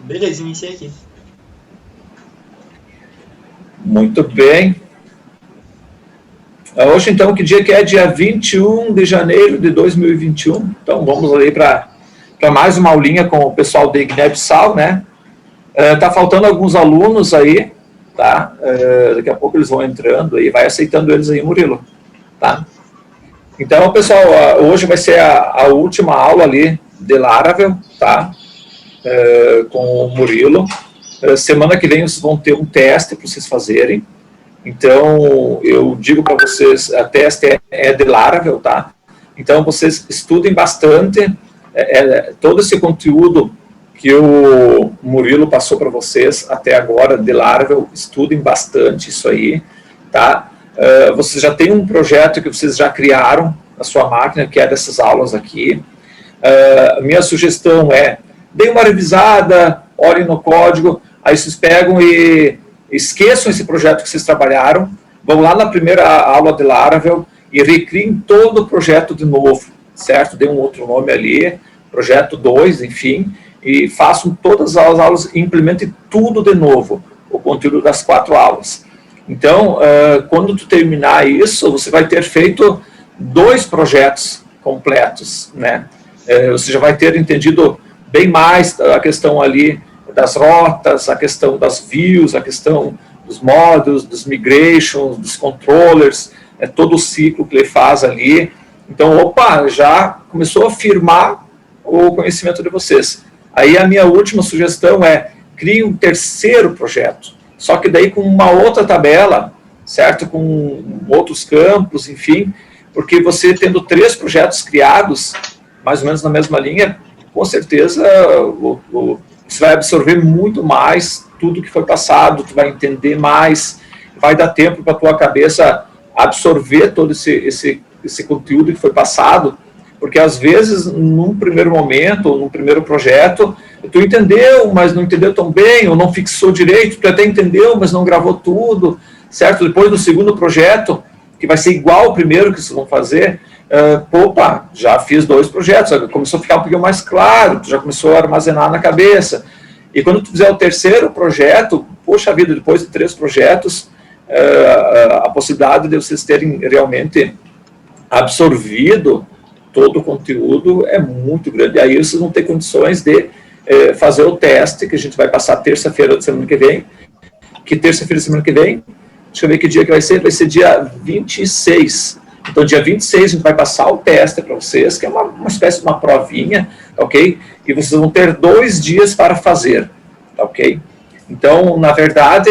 Beleza, iniciei aqui. Muito bem. Hoje, então, que dia que é? Dia 21 de janeiro de 2021. Então, vamos aí para mais uma aulinha com o pessoal da Guiné-Bissau, né? Tá faltando alguns alunos aí, tá? Daqui a pouco eles vão entrando aí, vai aceitando eles aí, Murilo, tá? Então, pessoal, hoje vai ser a última aula ali de Laravel, tá? Com o Murilo. Semana que vem vocês vão ter um teste para vocês fazerem. Então, eu digo para vocês, a teste é de Laravel, tá? Então, vocês estudem bastante todo esse conteúdo que o Murilo passou para vocês até agora de Laravel, estudem bastante isso aí, tá? Vocês já têm um projeto que vocês já criaram na sua máquina, que é dessas aulas aqui. Minha sugestão é, deem uma revisada, olhem no código, aí vocês pegam e esqueçam esse projeto que vocês trabalharam, vão lá na primeira aula de Laravel e recriem todo o projeto de novo, certo? Dê um outro nome ali, projeto 2, enfim, e façam todas as aulas e implementem tudo de novo, o conteúdo das 4 aulas. Então, quando tu terminar isso, você vai ter feito 2 projetos completos, né? Você já vai ter entendido bem mais a questão ali das rotas, a questão das views, a questão dos módulos, dos migrations, dos controllers, todo o ciclo que ele faz ali. Então, opa, já começou a firmar o conhecimento de vocês. Aí a minha última sugestão é, crie um terceiro projeto, só que daí com uma outra tabela, certo? Com outros campos, enfim, porque você tendo 3 projetos criados, mais ou menos na mesma linha, com certeza você vai absorver muito mais tudo que foi passado, tu vai entender mais, vai dar tempo para a tua cabeça absorver todo esse conteúdo que foi passado, porque às vezes, num primeiro momento, ou num primeiro projeto, tu entendeu, mas não entendeu tão bem, ou não fixou direito, tu até entendeu, mas não gravou tudo, certo? Depois do segundo projeto, que vai ser igual ao primeiro que vocês vão fazer, opa, já fiz 2 projetos, começou a ficar um pouquinho mais claro, tu já começou a armazenar na cabeça. E quando tu fizer o terceiro projeto, poxa vida, depois de 3 projetos, a possibilidade de vocês terem realmente absorvido todo o conteúdo é muito grande. Aí vocês vão ter condições de fazer o teste, que a gente vai passar terça-feira da semana que vem. Que terça-feira da semana que vem, deixa eu ver que dia que vai ser dia 26. Então, dia 26, a gente vai passar o teste para vocês, que é uma espécie de uma provinha, ok? E vocês vão ter 2 dias para fazer, ok? Então, na verdade,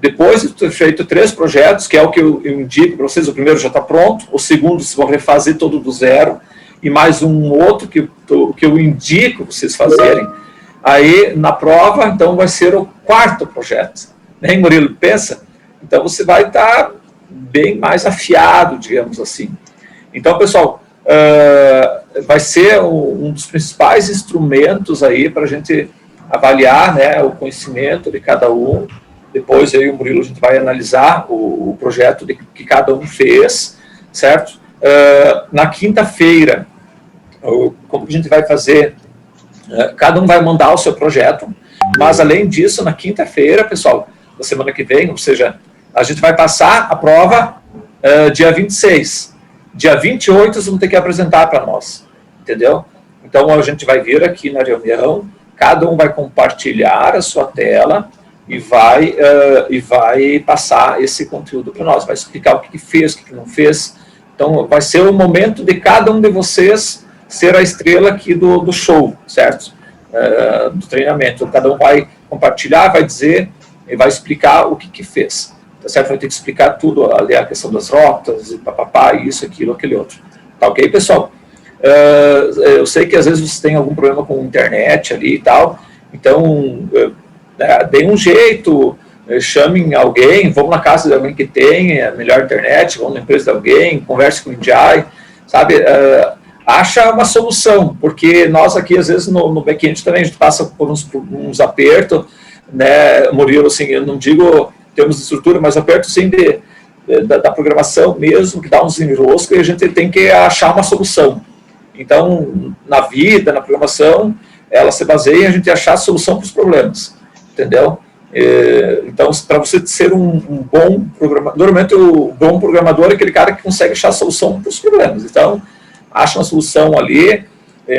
depois de ter feito 3 projetos, que é o que eu indico para vocês, o primeiro já está pronto, o segundo vocês vão refazer todo do zero, e mais um outro que eu indico vocês fazerem. Aí, na prova, então, vai ser o 4º projeto. Né, Murilo? Pensa? Então, você vai estar bem mais afiado, digamos assim. Então, pessoal, vai ser um dos principais instrumentos aí para a gente avaliar, né, o conhecimento de cada um. Depois, eu e o Murilo, a gente vai analisar o projeto que cada um fez, certo? Na quinta-feira, como que a gente vai fazer? Cada um vai mandar o seu projeto, mas, além disso, na quinta-feira, pessoal, da semana que vem, ou seja, a gente vai passar a prova dia 26. Dia 28, vocês vão ter que apresentar para nós, entendeu? Então, a gente vai vir aqui na reunião, cada um vai compartilhar a sua tela e vai passar esse conteúdo para nós, vai explicar o que fez, o que não fez. Então, vai ser o momento de cada um de vocês ser a estrela aqui do show, certo? Do treinamento. Cada um vai compartilhar, vai dizer e vai explicar o que fez. Tá certo? Vai ter que explicar tudo, ali a questão das rotas, e papapá, isso, aquilo, aquele outro. Tá ok, pessoal? Eu sei que às vezes você tem algum problema com a internet ali e tal, então, deem um jeito, chamem alguém, vão na casa de alguém que tem a melhor internet, vão na empresa de alguém, converse com o Indiai, sabe? Acha uma solução, porque nós aqui, às vezes, no back-end também, a gente passa por uns apertos, né, Murilo, assim, eu não digo termos de estrutura, mas aperto sim da programação mesmo, que dá uns enroscos, e a gente tem que achar uma solução. Então, na vida, na programação, ela se baseia em a gente achar a solução para os problemas, entendeu? Então, para você ser um bom programador, normalmente o bom programador é aquele cara que consegue achar a solução para os problemas. Então, acha uma solução ali,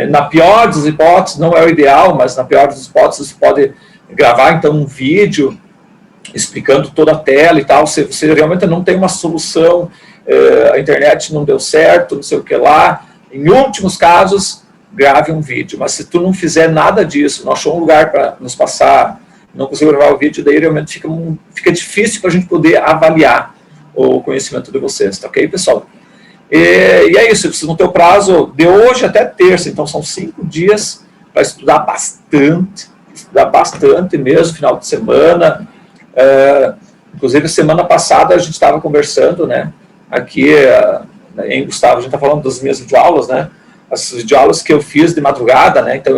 na pior das hipóteses, não é o ideal, mas na pior das hipóteses você pode gravar então um vídeo explicando toda a tela e tal, se você realmente não tem uma solução, a internet não deu certo, não sei o que lá, em últimos casos, grave um vídeo, mas se tu não fizer nada disso, não achou um lugar para nos passar, não conseguiu gravar o vídeo, daí realmente fica difícil para a gente poder avaliar o conhecimento de vocês, tá ok, pessoal? E é isso, vocês vão ter o prazo de hoje até terça, então são 5 dias para estudar bastante mesmo, final de semana. Inclusive, semana passada a gente estava conversando, né, aqui em Gustavo, a gente está falando das minhas videoaulas, né, as videoaulas que eu fiz de madrugada, né, então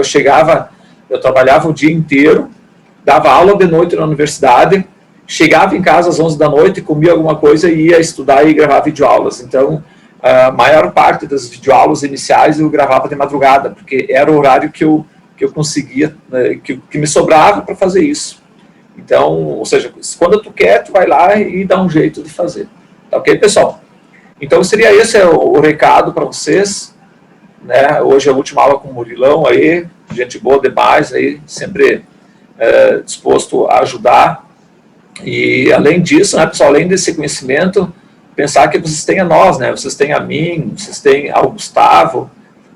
eu trabalhava o dia inteiro, dava aula de noite na universidade, chegava em casa às 11 da noite, comia alguma coisa e ia estudar e gravar videoaulas. Então, a maior parte das videoaulas iniciais eu gravava de madrugada, porque era o horário que eu conseguia, que me sobrava para fazer isso. Então, ou seja, quando tu quer, tu vai lá e dá um jeito de fazer. Tá ok, pessoal? Então, seria esse o recado para vocês, né? Hoje é a última aula com o Murilão aí, gente boa demais aí, sempre disposto a ajudar. E além disso, né, pessoal, além desse conhecimento, pensar que vocês têm a nós, né? Vocês têm a mim, vocês têm ao Gustavo,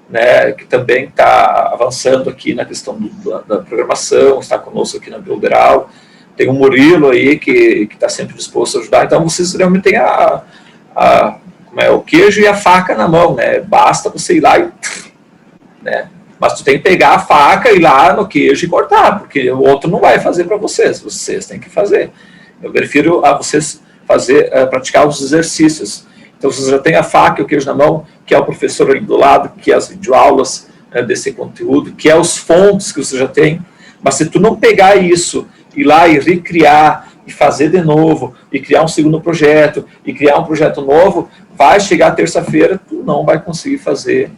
né, que também está avançando aqui na questão da programação, está conosco aqui na Builderal. Tem o Murilo aí que está sempre disposto a ajudar. Então vocês realmente têm o queijo e a faca na mão, né? Basta você ir lá e, né? Mas tu tem que pegar a faca, ir lá no queijo e cortar, porque o outro não vai fazer para vocês têm que fazer. Eu prefiro a vocês praticar os exercícios. Então, vocês já têm a faca e o queijo na mão, que é o professor ali do lado, que é as videoaulas desse conteúdo, que é os fontes que você já tem. Mas se tu não pegar isso, ir lá e recriar, e fazer de novo, e criar um segundo projeto, e criar um projeto novo, vai chegar terça-feira, tu não vai conseguir fazer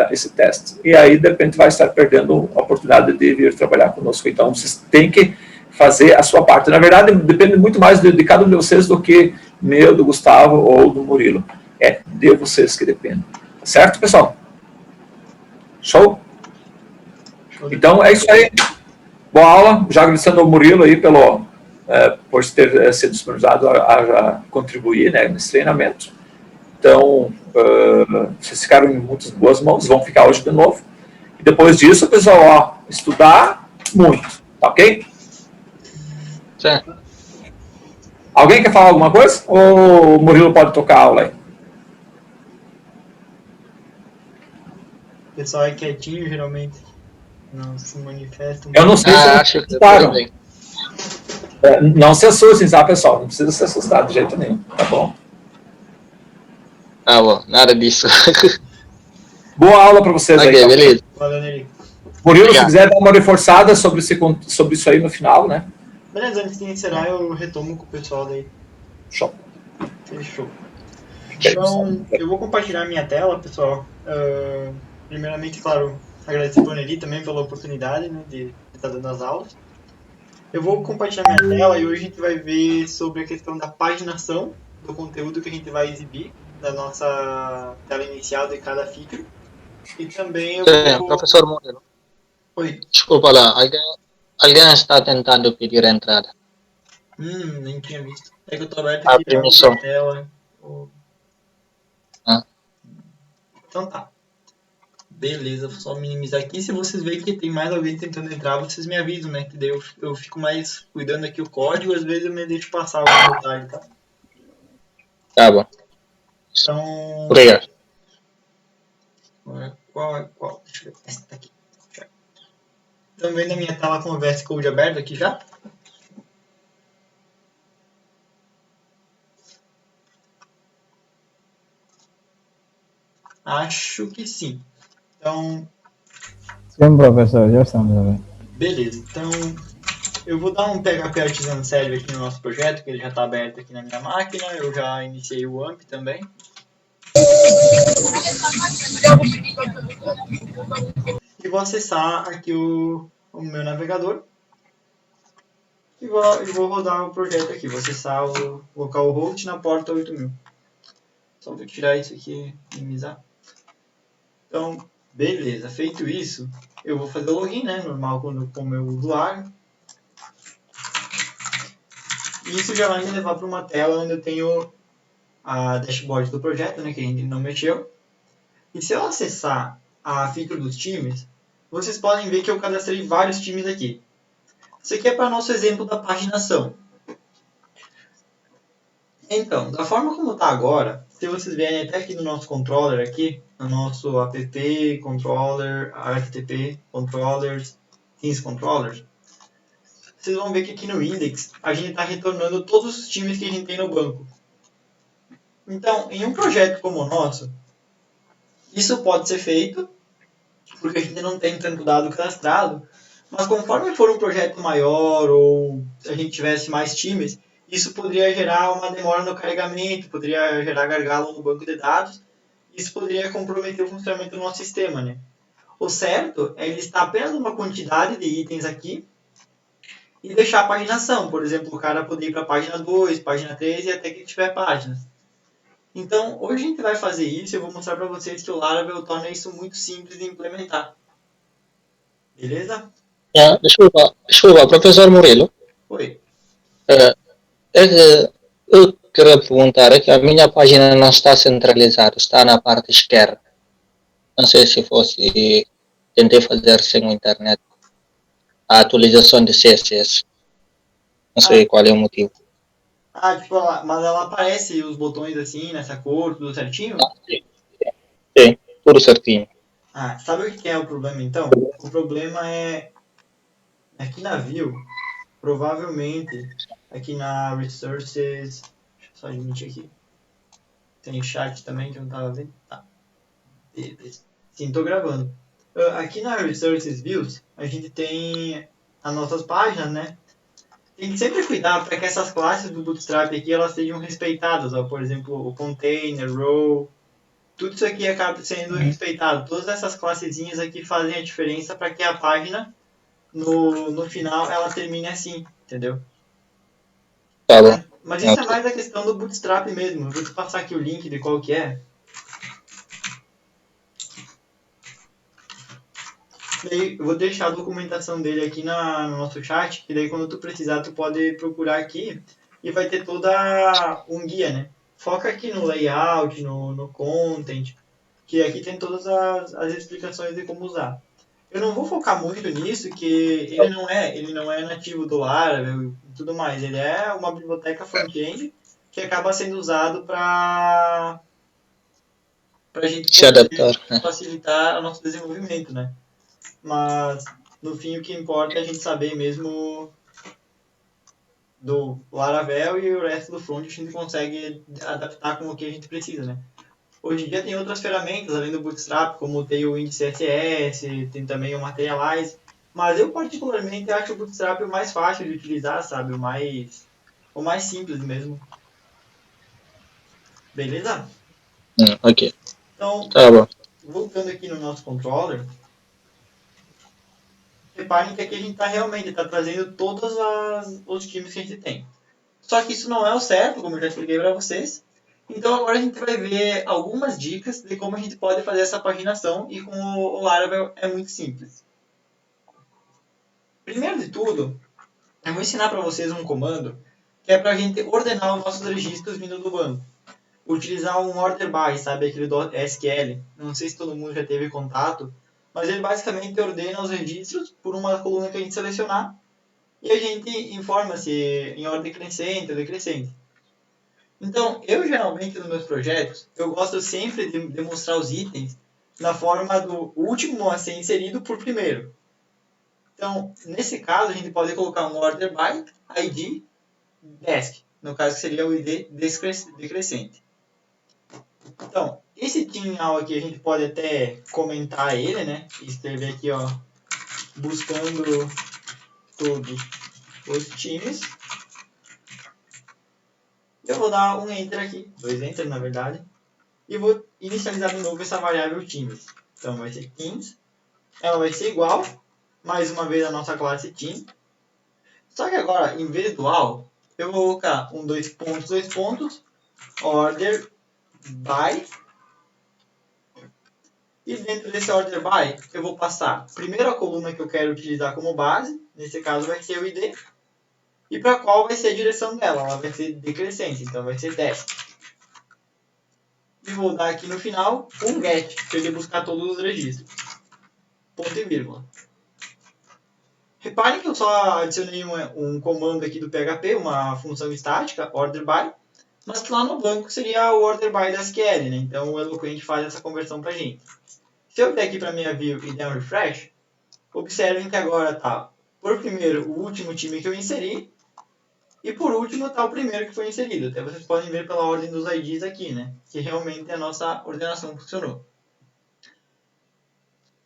esse teste. E aí, de repente, vai estar perdendo a oportunidade de vir trabalhar conosco. Então, vocês têm que fazer a sua parte. Na verdade, depende muito mais de cada um de vocês do que meu, do Gustavo ou do Murilo. É de vocês que depende. Certo, pessoal? Show? Então, é isso aí. Boa aula. Já agradecendo ao Murilo aí por ter sido disponibilizado a contribuir, né, nesse treinamento. Então, vocês ficaram em muitas boas mãos, vão ficar hoje de novo. E depois disso, pessoal, estudar muito, tá ok? Certo. Alguém quer falar alguma coisa? Ou o Murilo pode tocar a aula aí? O pessoal é quietinho, geralmente. Não se manifesta. Eu não sei se acho que assustaram. Não se assustem, tá, pessoal? Não precisa se assustar de jeito nenhum, tá bom? Tá bom, nada disso. Boa aula para vocês aí. Ok, beleza. Valeu, Neri. Murilo, Obrigado. se quiser dar uma reforçada sobre isso aí no final, né? Beleza, antes de encerrar, eu retomo com o pessoal daí. Show. Fechou. Bem, Então, eu vou compartilhar minha tela, pessoal. Primeiramente, claro, agradecer ao Neri também pela oportunidade, né, de estar dando as aulas. Eu vou compartilhar minha tela e hoje a gente vai ver sobre a questão da paginação do conteúdo que a gente vai exibir da nossa tela inicial de cada feature. E também eu vou... Professor Murilo, Oi. desculpa lá, alguém está tentando pedir a entrada. Nem tinha visto. É que eu tô aberto A aqui permissão. na tela. Ah. Então tá. Beleza, vou só minimizar aqui. Se vocês verem que tem mais alguém tentando entrar, vocês me avisam, né? Que daí eu fico mais cuidando aqui o código, às vezes eu me deixo passar algum detalhe, tá? Tá bom. Então... Obrigado. Qual? Deixa eu ver. Essa tá aqui. Estão vendo a minha tela com o VS Code aberto aqui já? Acho que sim. Então... Sim, professor, já estamos vendo. Beleza, então eu vou dar um PHP Artisan Server aqui no nosso projeto, que ele já está aberto aqui na minha máquina. Eu já iniciei o AMP também. e vou acessar aqui o meu navegador e vou rodar o projeto aqui. Vou acessar o localhost na porta 8000. Só vou tirar isso aqui, minimizar. Então, beleza. Feito isso, eu vou fazer o login, né? Normal com o meu usuário. E isso já vai me levar para uma tela onde eu tenho a dashboard do projeto, né? Que a gente não mexeu. E se eu acessar a feature dos times, vocês podem ver que eu cadastrei vários times aqui. Isso aqui é para nosso exemplo da paginação. Então, da forma como está agora, se vocês verem até aqui no nosso controller, aqui, no nosso app, controller, http, controllers, things controllers, vocês vão ver que aqui no index a gente está retornando todos os times que a gente tem no banco. Então, em um projeto como o nosso, isso pode ser feito, porque a gente não tem tanto dado cadastrado, mas conforme for um projeto maior ou se a gente tivesse mais times, isso poderia gerar uma demora no carregamento, poderia gerar gargalo no banco de dados, isso poderia comprometer o funcionamento do nosso sistema, né? O certo é listar apenas uma quantidade de itens aqui e deixar a paginação. Por exemplo, o cara poder ir para a página 2, página 3 e até que tiver páginas. Então, hoje a gente vai fazer isso e eu vou mostrar para vocês que o Laravel torna isso muito simples de implementar. Beleza? Desculpa, professor Murilo. Oi. É que eu queria perguntar, é que a minha página não está centralizada, está na parte esquerda. Não sei se fosse, tentei fazer sem a internet, a atualização de CSS. Não sei qual é o motivo. Tipo, mas ela aparece os botões assim, nessa cor, tudo certinho? Sim, tudo certinho. Sabe o que é o problema então? O problema é aqui na View, provavelmente aqui na Resources, deixa eu só admitir aqui. Tem chat também que eu não tava vendo. Tá. Sim, tô gravando. Aqui na Resources Views, a gente tem as nossas páginas, né? Tem que sempre cuidar para que essas classes do Bootstrap aqui elas sejam respeitadas. Ó. Por exemplo, o container, row, tudo isso aqui acaba sendo respeitado. Todas essas classezinhas aqui fazem a diferença para que a página, no final, ela termine assim, entendeu? Tá bom. Mas isso é mais a questão do Bootstrap mesmo. Eu vou te passar aqui o link de qual que é. Daí eu vou deixar a documentação dele aqui no nosso chat, que daí quando tu precisar tu pode procurar aqui e vai ter toda um guia, né? Foca aqui no layout, no content, que aqui tem todas as explicações de como usar. Eu não vou focar muito nisso, que ele não é nativo do Laravel e tudo mais. Ele é uma biblioteca front-end que acaba sendo usado para a gente Se adaptar. facilitar o nosso desenvolvimento, né? Mas no fim o que importa é a gente saber mesmo do Laravel e o resto do front a gente consegue adaptar com o que a gente precisa, né? Hoje em dia tem outras ferramentas além do Bootstrap, como tem o índice CSS, tem também o Materialize, mas eu particularmente acho o Bootstrap o mais fácil de utilizar, sabe? O mais simples mesmo. Beleza? Ok. Então, Tá bom. voltando aqui no nosso controller, reparem que aqui a gente realmente tá trazendo todos os times que a gente tem. Só que isso não é o certo, como eu já expliquei para vocês. Então agora a gente vai ver algumas dicas de como a gente pode fazer essa paginação e com o Laravel é muito simples. Primeiro de tudo, eu vou ensinar para vocês um comando que é para a gente ordenar os nossos registros vindo do banco. Utilizar um order by, sabe, aquele do SQL. Não sei se todo mundo já teve contato, mas ele basicamente ordena os registros por uma coluna que a gente selecionar e a gente informa se em ordem crescente ou decrescente. Então, eu geralmente nos meus projetos, eu gosto sempre de demonstrar os itens na forma do último a ser inserido por primeiro. Então, nesse caso, a gente pode colocar um order by id desk, no caso que seria o id decrescente. Então, esse terminal aqui a gente pode até comentar ele, né? Escrever aqui, ó, buscando todos os times. Eu vou dar um enter aqui, 2 enter na verdade, e vou inicializar de novo essa variável times. Então vai ser teams ela vai ser igual, mais uma vez a nossa classe team. Só que agora, em vez do all, eu vou colocar um 2 pontos, order by. E dentro desse order by, eu vou passar primeiro a coluna que eu quero utilizar como base, nesse caso vai ser o id, e para qual vai ser a direção dela, ela vai ser decrescente, então vai ser dash. E vou dar aqui no final um get, para ele buscar todos os registros. Ponto e vírgula. Reparem que eu só adicionei um comando aqui do PHP, uma função estática, order by, mas que lá no banco seria o order by da SQL, né? Então o Eloquent faz essa conversão para a gente. Se eu vier aqui para minha view e der um refresh, observem que agora está, por primeiro, o último time que eu inseri, e por último está o primeiro que foi inserido. Até vocês podem ver pela ordem dos IDs aqui, né? Que realmente a nossa ordenação funcionou.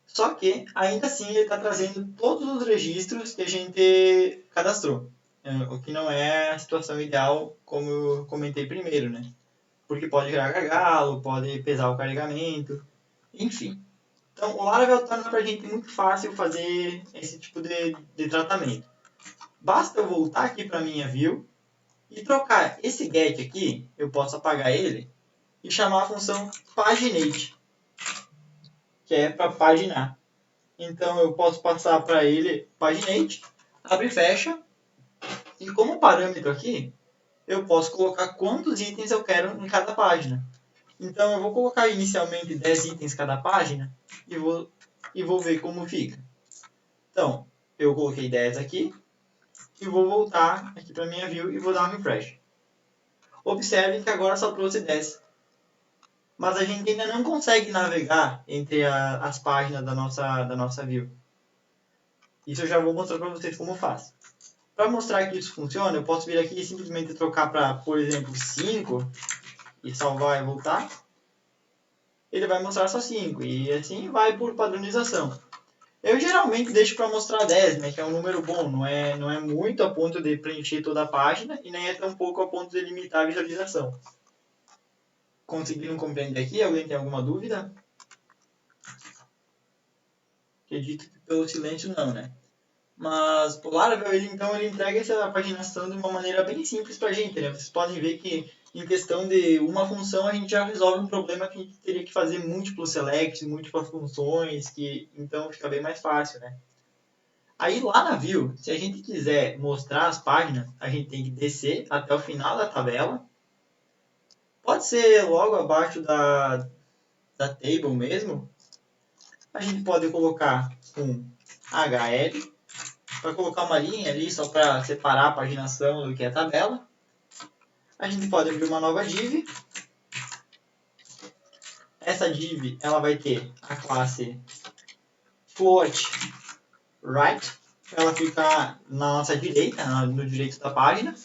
Só que, ainda assim, ele está trazendo todos os registros que a gente cadastrou. O que não é a situação ideal, como eu comentei primeiro, né? Porque pode gerar gargalo, pode pesar o carregamento, enfim. Então, o Laravel torna para a gente muito fácil fazer esse tipo de tratamento. Basta eu voltar aqui para a minha view e trocar esse get aqui, eu posso apagar ele, e chamar a função paginate, que é para paginar. Então, eu posso passar para ele paginate, abre e fecha, e como parâmetro aqui, eu posso colocar quantos itens eu quero em cada página. Então, eu vou colocar inicialmente 10 itens cada página e vou ver como fica. Então, eu coloquei 10 aqui e vou voltar aqui para minha view e vou dar um refresh. Observem que agora só trouxe 10. Mas a gente ainda não consegue navegar entre as páginas da nossa view. Isso eu já vou mostrar para vocês como faz. Para mostrar que isso funciona, eu posso vir aqui e simplesmente trocar para, por exemplo, 5 e salvar e voltar. Ele vai mostrar só 5 e assim vai por padronização. Eu geralmente deixo para mostrar 10, né, que é um número bom, não é muito a ponto de preencher toda a página e nem é tão pouco a ponto de limitar a visualização. Conseguiram compreender aqui? Alguém tem alguma dúvida? Acredito que pelo silêncio não, né? Mas o Laravel, ele entrega essa paginação de uma maneira bem simples para a gente, né? Vocês podem ver que em questão de uma função a gente já resolve um problema que a gente teria que fazer múltiplos selects, múltiplas funções, que então fica bem mais fácil, né? Aí lá na view, se a gente quiser mostrar as páginas, a gente tem que descer até o final da tabela. Pode ser logo abaixo da table mesmo. A gente pode colocar um HL, para colocar uma linha ali só para separar a paginação do que é a tabela. A gente pode abrir uma nova div. Essa div ela vai ter a classe float right, ela fica na nossa direita, no direito da página.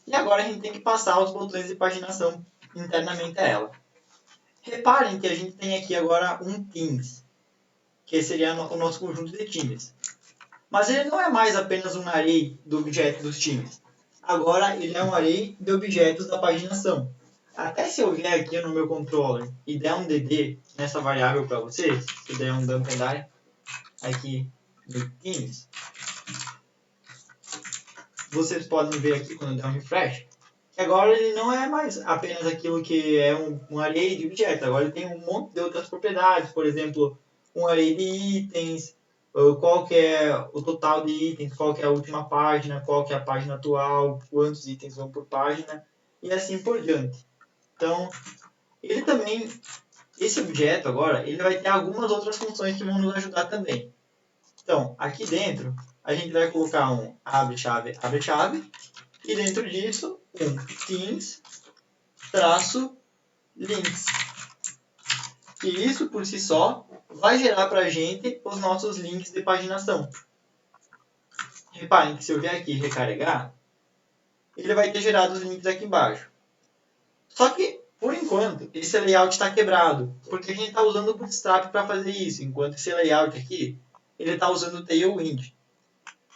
E agora a gente tem que passar os botões de paginação internamente a ela. Reparem que a gente tem aqui agora um teams, que seria o nosso conjunto de times. Mas ele não é mais apenas um array do objeto dos times. Agora ele é um array de objetos da paginação. Até se eu vier aqui no meu controller e der um dd nessa variável para vocês, se eu der um dump and die aqui no teams, vocês podem ver aqui quando eu der um refresh, que agora ele não é mais apenas aquilo que é um array de objetos. Agora ele tem um monte de outras propriedades, por exemplo, um array de itens, qual que é o total de itens, qual que é a última página, qual que é a página atual, quantos itens vão por página, e assim por diante. Então, ele também, esse objeto agora, ele vai ter algumas outras funções que vão nos ajudar também. Então, aqui dentro, a gente vai colocar um abre-chave, e dentro disso, um teams-links. Que isso, por si só, vai gerar para a gente os nossos links de paginação. Reparem que se eu vier aqui recarregar, ele vai ter gerado os links aqui embaixo. Só que, por enquanto, esse layout está quebrado, porque a gente está usando o Bootstrap para fazer isso, enquanto esse layout aqui, ele está usando o Tailwind.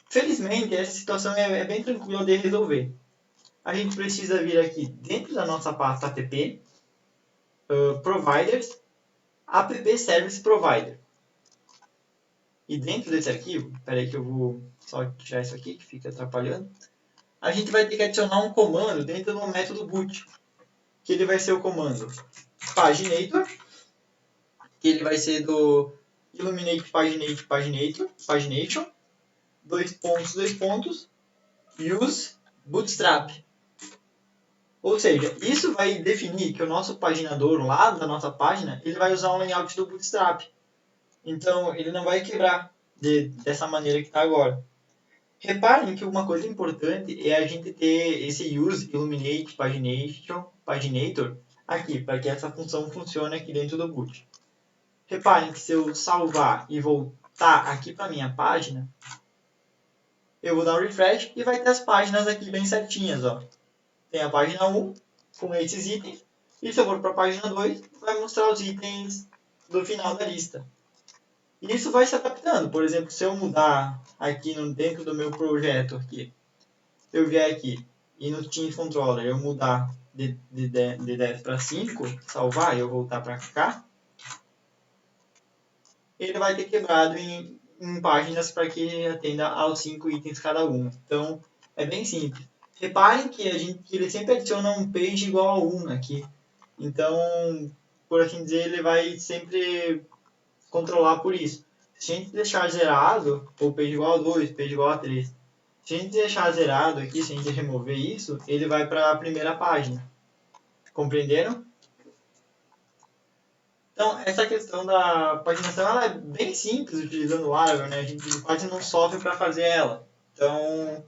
Felizmente, essa situação é bem tranquila de resolver. A gente precisa vir aqui dentro da nossa pasta app, providers, app service provider. e dentro desse arquivo, espera aí que eu vou só tirar isso aqui que fica atrapalhando, a gente vai ter que adicionar um comando dentro do método boot, que ele vai ser o comando paginator, que ele vai ser do illuminate pagination, dois pontos, use bootstrap. Ou seja, isso vai definir que o nosso paginador lá da nossa página, ele vai usar um layout do Bootstrap. Então, ele não vai quebrar dessa maneira que está agora. Reparem que uma coisa importante é a gente ter esse use illuminate paginator aqui, para que essa função funcione aqui dentro do boot. Reparem que se eu salvar e voltar aqui para a minha página, eu vou dar um refresh e vai ter as páginas aqui bem certinhas, ó. Tem a página 1 com esses itens, e se eu for para a página 2, vai mostrar os itens do final da lista. E isso vai se adaptando. Por exemplo, se eu mudar aqui dentro do meu projeto, aqui, eu vier aqui e no Teams Controller eu mudar de 10 para 5, salvar e eu voltar para cá, ele vai ter quebrado em páginas para que atenda aos 5 itens cada um. Então, é bem simples. Reparem que ele sempre adiciona um page igual a 1 aqui. Então, por assim dizer, ele vai sempre controlar por isso. Se a gente deixar zerado, ou page igual a 2, page igual a 3. Se a gente deixar zerado aqui, se a gente remover isso, ele vai para a primeira página. Compreenderam? Então, essa questão da paginação ela é bem simples utilizando o Laravel, né? A gente quase não sofre para fazer ela. Então,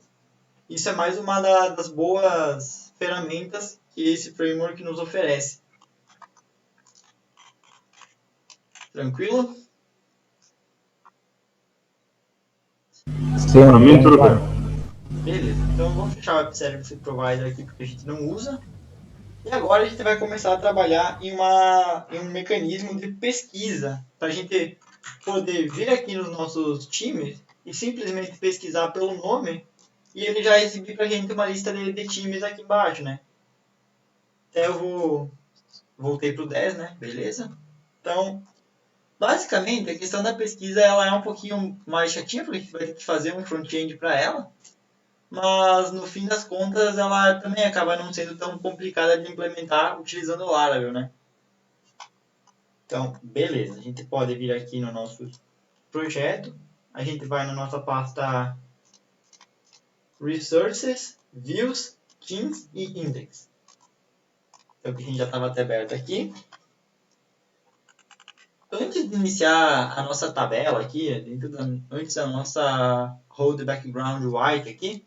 isso é mais uma das boas ferramentas que esse framework nos oferece. Tranquilo? Sim, Para mim, tudo claro. bem. Beleza, então vamos fechar o App Service Provider aqui porque a gente não usa. E agora a gente vai começar a trabalhar em um mecanismo de pesquisa para a gente poder vir aqui nos nossos times e simplesmente pesquisar pelo nome e ele já exibir para a gente uma lista de times aqui embaixo, né? Até eu voltei para o 10, né? Beleza? Então, basicamente, a questão da pesquisa ela é um pouquinho mais chatinha porque a gente vai ter que fazer um front-end para ela. Mas no fim das contas ela também acaba não sendo tão complicada de implementar utilizando o Laravel, né? Então, beleza, a gente pode vir aqui no nosso projeto, a gente vai na nossa pasta Resources, Views, Teams e Index. Então, que a gente já estava até aberto aqui. Antes de iniciar a nossa tabela aqui, antes da nossa Hold Background White aqui,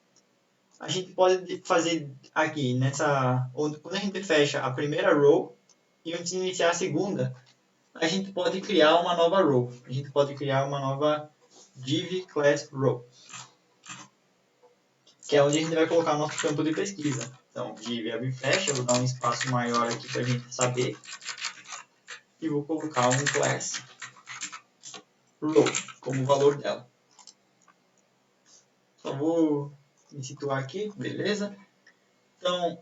a gente pode fazer aqui, quando a gente fecha a primeira row e antes de iniciar a segunda, a gente pode criar uma nova row. A gente pode criar uma nova div class row, que é onde a gente vai colocar o nosso campo de pesquisa. Então, div abre e fecha, eu vou dar um espaço maior aqui para a gente saber. E vou colocar um class row como valor dela. Só vou me situar aqui, beleza? Então,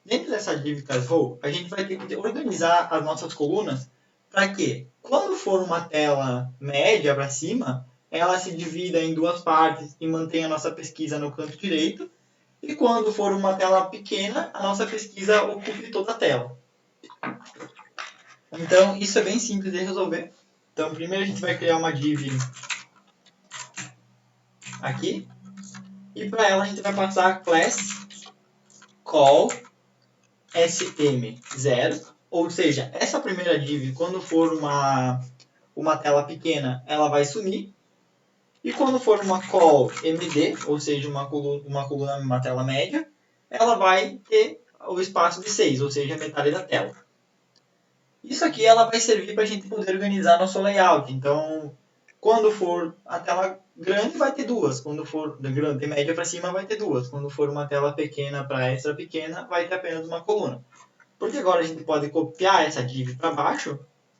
dentro dessa div class row, a gente vai ter que organizar as nossas colunas para que, quando for uma tela média para cima, ela se divida em duas partes e mantenha a nossa pesquisa no canto direito. E quando for uma tela pequena, a nossa pesquisa ocupe toda a tela. Então, isso é bem simples de resolver. Então, primeiro a gente vai criar uma div aqui. E para ela a gente vai passar class call sm0. Ou seja, essa primeira div, quando for uma tela pequena, ela vai sumir. E quando for uma call md, ou seja, uma coluna, uma tela média, ela vai ter o espaço de 6, ou seja, metade da tela. Isso aqui ela vai servir para a gente poder organizar nosso layout. Então, quando for a tela grande, vai ter duas. Quando for de média para cima, vai ter duas. Quando for uma tela pequena para extra pequena, vai ter apenas uma coluna. Porque agora a gente pode copiar essa div para baixo.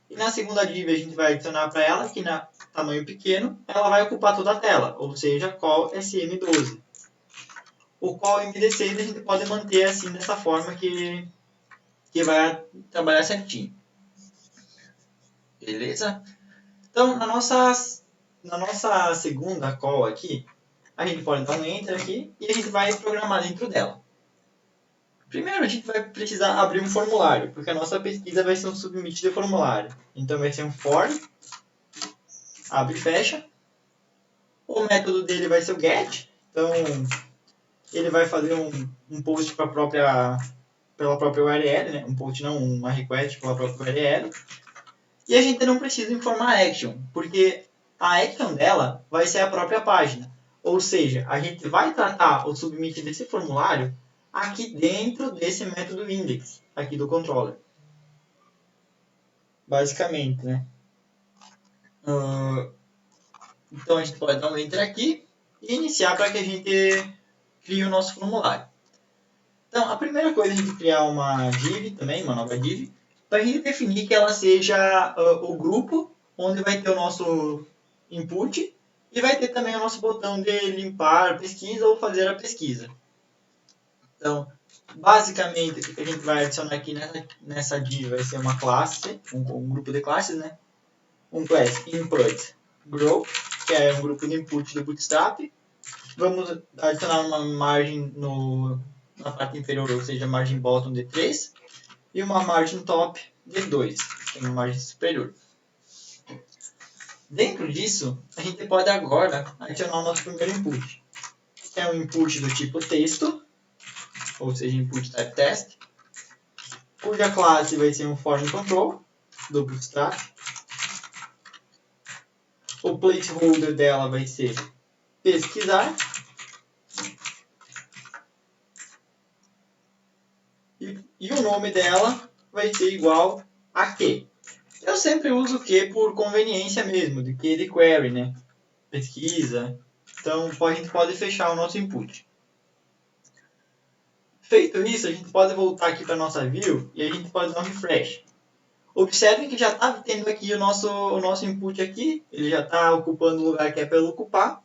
E na segunda div a gente vai adicionar para ela, que na tamanho pequeno, ela vai ocupar toda a tela. Ou seja, call sm12. O call md6 a gente pode manter assim, dessa forma que vai trabalhar certinho. Beleza? Então, nas nossas na nossa segunda call aqui, a gente pode dar um enter aqui e a gente vai programar dentro dela. Primeiro a gente vai precisar abrir um formulário, porque a nossa pesquisa vai ser um submit de formulário. Então vai ser um for, abre e fecha. O método dele vai ser o get, então ele vai fazer um post pela própria URL, né? Um post não, uma request pela própria URL. E a gente não precisa informar a action, porque a action dela vai ser a própria página. Ou seja, a gente vai tratar o submit desse formulário aqui dentro desse método index, aqui do controller. Basicamente, né? Então a gente pode dar um enter aqui e iniciar para que a gente crie o nosso formulário. Então a primeira coisa é a gente criar uma div também, uma nova div, para a gente definir que ela seja o grupo onde vai ter o nosso input e vai ter também o nosso botão de limpar pesquisa ou fazer a pesquisa. Então, basicamente, o que a gente vai adicionar aqui nessa div vai ser uma classe, um grupo de classes, né? Um class input group, que é um grupo de input do Bootstrap. Vamos adicionar uma margem na parte inferior, ou seja, margem bottom de 3, e uma margem top de 2, que é uma margem superior. Dentro disso, a gente pode agora adicionar o nosso primeiro input, que é um input do tipo texto, ou seja, input type test, cuja classe vai ser um form control do Bootstrap. O placeholder dela vai ser pesquisar. E o nome dela vai ser igual a que. Eu sempre uso o que por conveniência mesmo, de que de query, né? Pesquisa. Então a gente pode fechar o nosso input. Feito isso, a gente pode voltar aqui para a nossa view e a gente pode dar um refresh. Observem que já está tendo aqui o nosso input aqui, ele já está ocupando o lugar que é para ele ocupar.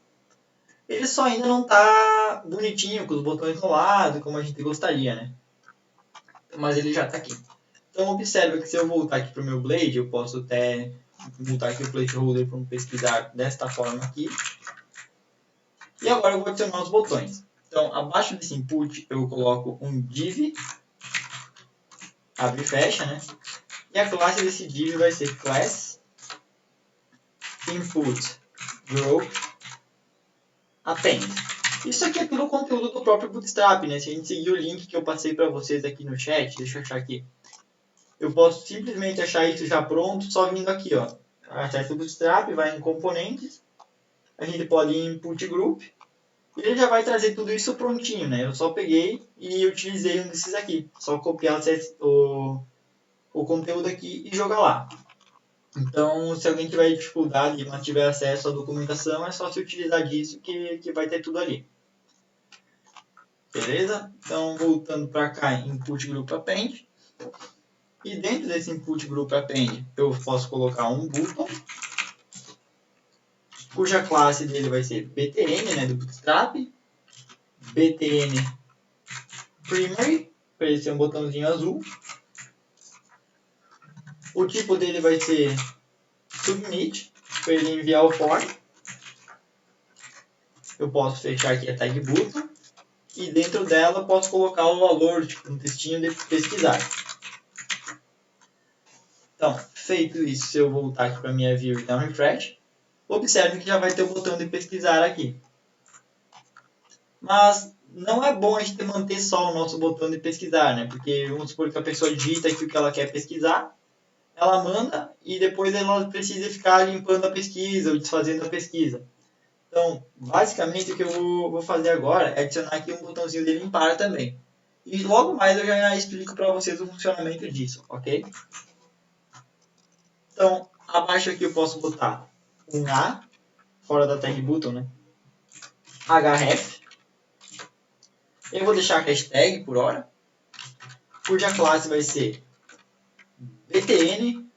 Ele só ainda não está bonitinho, com os botões do lado, como a gente gostaria, né? Mas ele já está aqui. Então observa que se eu voltar aqui para o meu Blade, eu posso até voltar aqui o placeholder para pesquisar desta forma aqui. E agora eu vou adicionar os botões. Então abaixo desse input eu coloco um div, abre e fecha, né? E a classe desse div vai ser class input group append. Isso aqui é tudo conteúdo do próprio Bootstrap, né? Se a gente seguir o link que eu passei para vocês aqui no chat, deixa eu achar aqui. Eu posso simplesmente achar isso já pronto, só vindo aqui, ó. Achar esse Bootstrap, vai em componentes. A gente pode ir em input group. E ele já vai trazer tudo isso prontinho, né? Eu só peguei e utilizei um desses aqui. Só copiar o conteúdo aqui e jogar lá. Então, se alguém tiver dificuldade, mas tiver acesso à documentação, é só se utilizar disso que vai ter tudo ali. Beleza? Então, voltando para cá, input group append. E dentro desse input group append, eu posso colocar um button, cuja classe dele vai ser btn, né, do Bootstrap, btn primary, para ele ser um botãozinho azul. O tipo dele vai ser submit, para ele enviar o form. Eu posso fechar aqui a tag button. E dentro dela eu posso colocar o valor, tipo um textinho de pesquisar. Então, feito isso, se eu voltar aqui para a minha view e dar um refresh, observe que já vai ter o botão de pesquisar aqui. Mas não é bom a gente manter só o nosso botão de pesquisar, né? Porque vamos supor que a pessoa digita aqui o que ela quer pesquisar, ela manda e depois ela precisa ficar limpando a pesquisa ou desfazendo a pesquisa. Então, basicamente o que eu vou fazer agora é adicionar aqui um botãozinho de limpar também. E logo mais eu já explico para vocês o funcionamento disso, ok? Então, abaixo aqui eu posso botar um A, fora da tag button, né? href. Eu vou deixar a hashtag por hora, cuja classe vai ser btn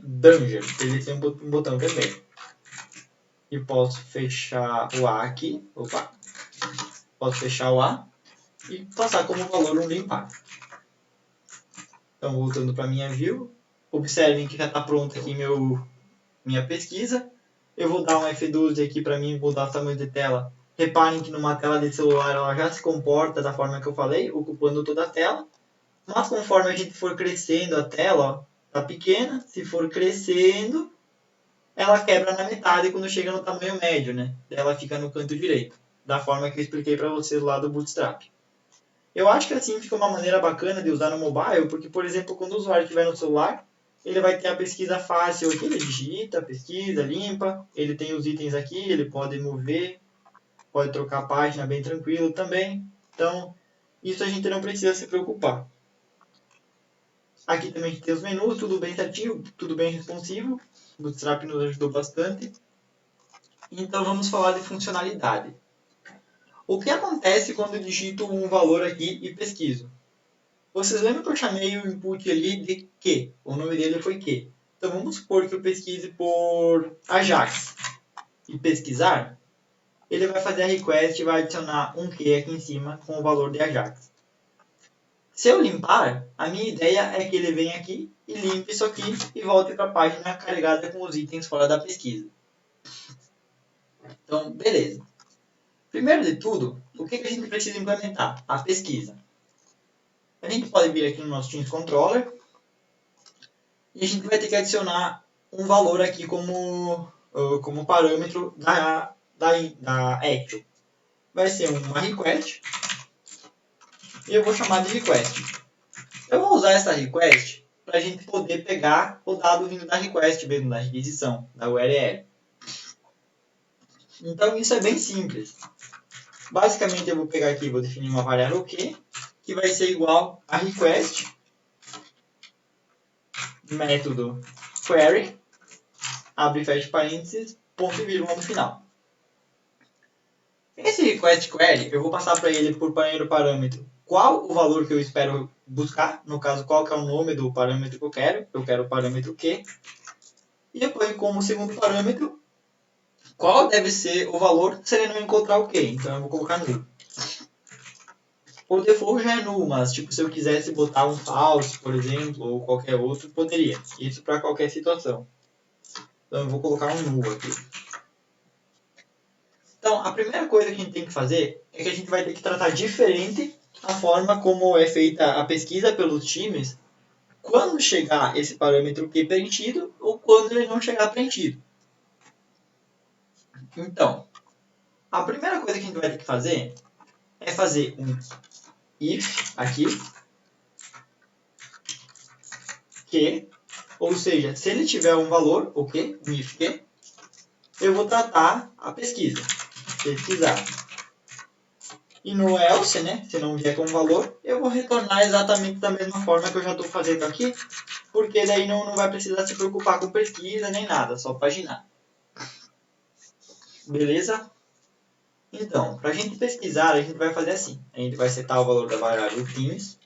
dungeon, ele tem um botão vermelho. E posso fechar o A aqui, posso fechar o A e passar como valor um limpar. Então, voltando para minha view, observem que já está pronta aqui minha pesquisa. Eu vou dar um F12 aqui para mim, vou dar o tamanho de tela. Reparem que numa tela de celular ela já se comporta da forma que eu falei, ocupando toda a tela. Mas conforme a gente for crescendo a tela, ó, tá pequena, se for crescendo, ela quebra na metade quando chega no tamanho médio, né? Ela fica no canto direito, da forma que eu expliquei para vocês lá do Bootstrap. Eu acho que assim fica uma maneira bacana de usar no mobile, porque, por exemplo, quando o usuário estiver no celular, ele vai ter a pesquisa fácil aqui, ele digita, pesquisa, limpa, ele tem os itens aqui, ele pode mover, pode trocar a página bem tranquilo também. Então, isso a gente não precisa se preocupar. Aqui também a gente tem os menus, tudo bem certinho, tudo bem responsivo. O Bootstrap nos ajudou bastante. Então vamos falar de funcionalidade. O que acontece quando eu digito um valor aqui e pesquiso? Vocês lembram que eu chamei o input ali de Q? O nome dele foi Q. Então vamos supor que eu pesquise por Ajax e pesquisar. Ele vai fazer a request e vai adicionar um Q aqui em cima com o valor de Ajax. Se eu limpar, a minha ideia é que ele venha aqui e limpe isso aqui e volte para a página carregada com os itens fora da pesquisa. Então, beleza. Primeiro de tudo, o que a gente precisa implementar? A pesquisa. A gente pode vir aqui no nosso Teams Controller e a gente vai ter que adicionar um valor aqui como parâmetro da action. Vai ser uma request e eu vou chamar de request. Eu vou usar essa request para a gente poder pegar o dado vindo da request mesmo, da requisição, da URL. Então isso é bem simples. Basicamente eu vou pegar aqui e vou definir uma variável Q, que vai ser igual a request, método query, abre e fecha parênteses, ponto e vírgula no final. Esse request query, eu vou passar para ele por primeiro parâmetro qual o valor que eu espero buscar, no caso qual que é o nome do parâmetro que eu quero o parâmetro Q, e depois como segundo parâmetro, qual deve ser o valor se ele não encontrar o Q, então eu vou colocar null. O default já é null, mas tipo, se eu quisesse botar um false, por exemplo, ou qualquer outro, poderia. Isso para qualquer situação. Então eu vou colocar um null aqui. Então, a primeira coisa que a gente tem que fazer é que a gente vai ter que tratar diferente a forma como é feita a pesquisa pelos times quando chegar esse parâmetro Q preenchido ou quando ele não chegar preenchido. Então, a primeira coisa que a gente vai ter que fazer é fazer um if aqui, Q, ou seja, se ele tiver um valor, o Q, um if Q, eu vou tratar a pesquisa, pesquisar. E no else, né, se não vier como valor, eu vou retornar exatamente da mesma forma que eu já estou fazendo aqui, porque daí não vai precisar se preocupar com pesquisa nem nada, só paginar. Beleza? Então, para a gente pesquisar, a gente vai fazer assim. A gente vai setar o valor da variável teams.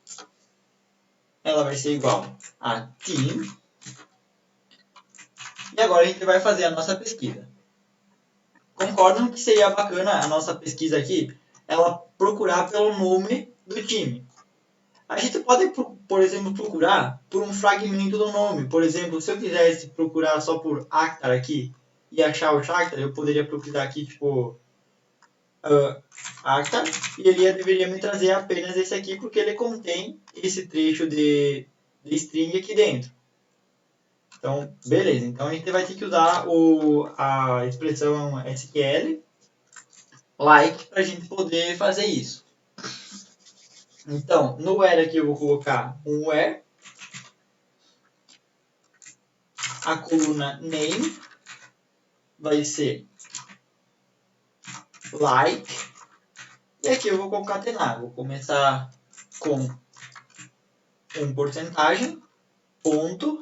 Ela vai ser igual a team. E agora a gente vai fazer a nossa pesquisa. Concordam que seria bacana a nossa pesquisa aqui, ela procurar pelo nome do time. A gente pode, por exemplo, procurar por um fragmento do nome. Por exemplo, se eu quisesse procurar só por Akhtar aqui e achar o Shakhtar, eu poderia procurar aqui, tipo, Akhtar, e ele deveria me trazer apenas esse aqui, porque ele contém esse trecho de string aqui dentro. Então, beleza. Então, a gente vai ter que usar a expressão SQL like para a gente poder fazer isso. Então, no where aqui eu vou colocar um where, a coluna name vai ser like, e aqui eu vou concatenar, vou começar com um porcentagem, ponto,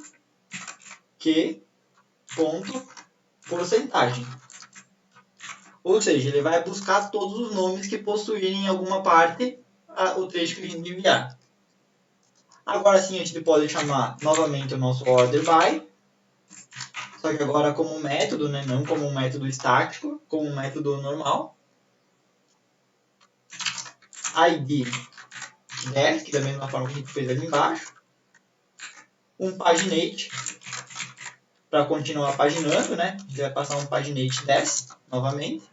que, ponto, porcentagem. Ou seja, ele vai buscar todos os nomes que possuírem em alguma parte o trecho que a gente enviar. Agora sim a gente pode chamar novamente o nosso order by, só que agora como método, né? Não como um método estático, como um método normal. ID def, da mesma forma que a gente fez ali embaixo. Um paginate, para continuar paginando, né? A gente vai passar um paginate 10 novamente.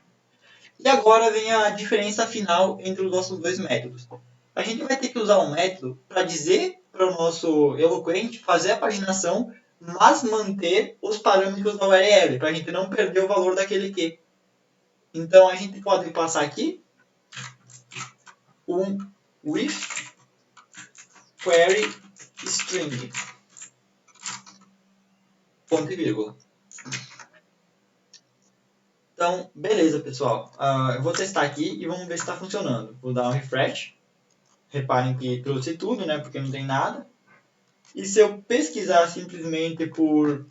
E agora vem a diferença final entre os nossos dois métodos. A gente vai ter que usar um método para dizer para o nosso Eloquent fazer a paginação, mas manter os parâmetros da URL, para a gente não perder o valor daquele Q. Então a gente pode passar aqui um with query string, ponto e vírgula. Então, beleza, pessoal. Eu vou testar aqui e vamos ver se está funcionando. Vou dar um refresh. Reparem que trouxe tudo, né? Porque não tem nada. E se eu pesquisar simplesmente por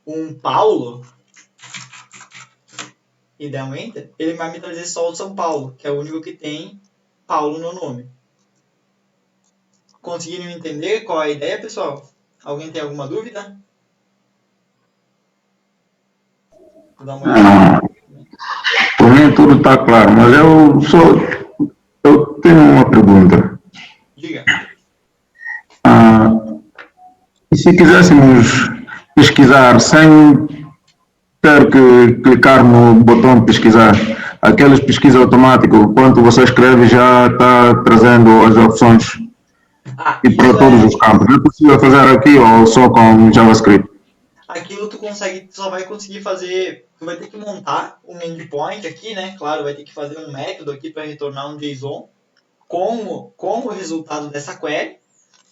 um Paulo e der um Enter, ele vai me trazer só o São Paulo, que é o único que tem Paulo no nome. Conseguiram entender qual é a ideia, pessoal? Alguém tem alguma dúvida? Vou dar uma olhada. Por mim tudo está claro, mas eu tenho uma pergunta. Diga. E se quiséssemos pesquisar sem ter que clicar no botão pesquisar, aquelas pesquisas automáticas, quando você escreve já está trazendo as opções e para todos os campos. É possível fazer aqui ou só com JavaScript? Aquilo tu só vai conseguir fazer, tu vai ter que montar um endpoint aqui, né? Claro, vai ter que fazer um método aqui para retornar um JSON com o resultado dessa query.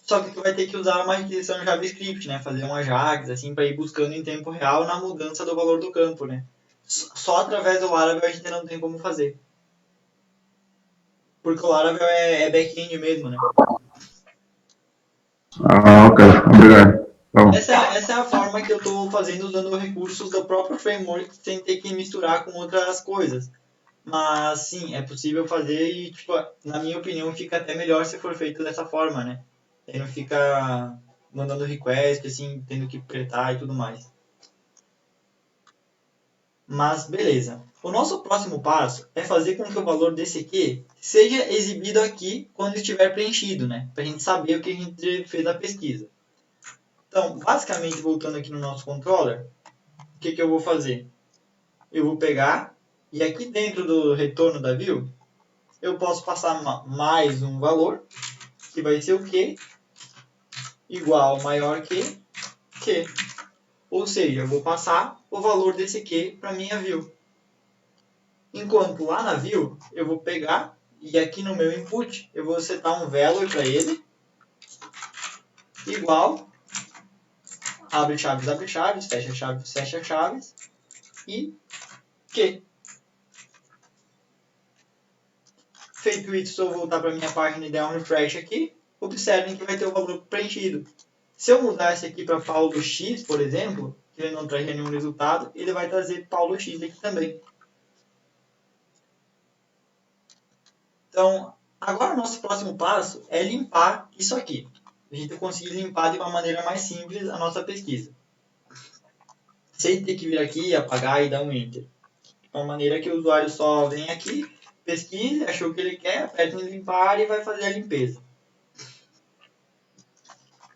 Só que tu vai ter que usar uma requisição JavaScript, né? Fazer um Ajax, assim, para ir buscando em tempo real na mudança do valor do campo, né? Só através do Laravel a gente não tem como fazer. Porque o Laravel é back-end mesmo, né? Ok, obrigado. Essa é a forma que eu estou fazendo usando recursos do próprio framework sem ter que misturar com outras coisas. Mas sim, é possível fazer e, tipo, na minha opinião, fica até melhor se for feito dessa forma, né? Aí não fica mandando request, assim, tendo que apertar e tudo mais. Mas beleza. O nosso próximo passo é fazer com que o valor desse aqui seja exibido aqui quando estiver preenchido, né? Para a gente saber o que a gente fez na pesquisa. Então, basicamente, voltando aqui no nosso controller, o que eu vou fazer? Eu vou pegar e aqui dentro do retorno da view, eu posso passar mais um valor, que vai ser o Q, igual maior que Q. Ou seja, eu vou passar o valor desse Q para minha view. Enquanto lá na view, eu vou pegar e aqui no meu input, eu vou setar um value para ele, igual, abre chaves, fecha chaves, e Q. Feito isso, se eu voltar para a minha página e der um refresh aqui, observem que vai ter o valor preenchido. Se eu mudar esse aqui para Paulo X, por exemplo, que ele não traz nenhum resultado, ele vai trazer Paulo X aqui também. Então, agora o nosso próximo passo é limpar isso aqui. A gente conseguir limpar de uma maneira mais simples a nossa pesquisa. Sem ter que vir aqui, apagar e dar um Enter. De uma maneira que o usuário só vem aqui, pesquise, achou o que ele quer, aperta em limpar e vai fazer a limpeza.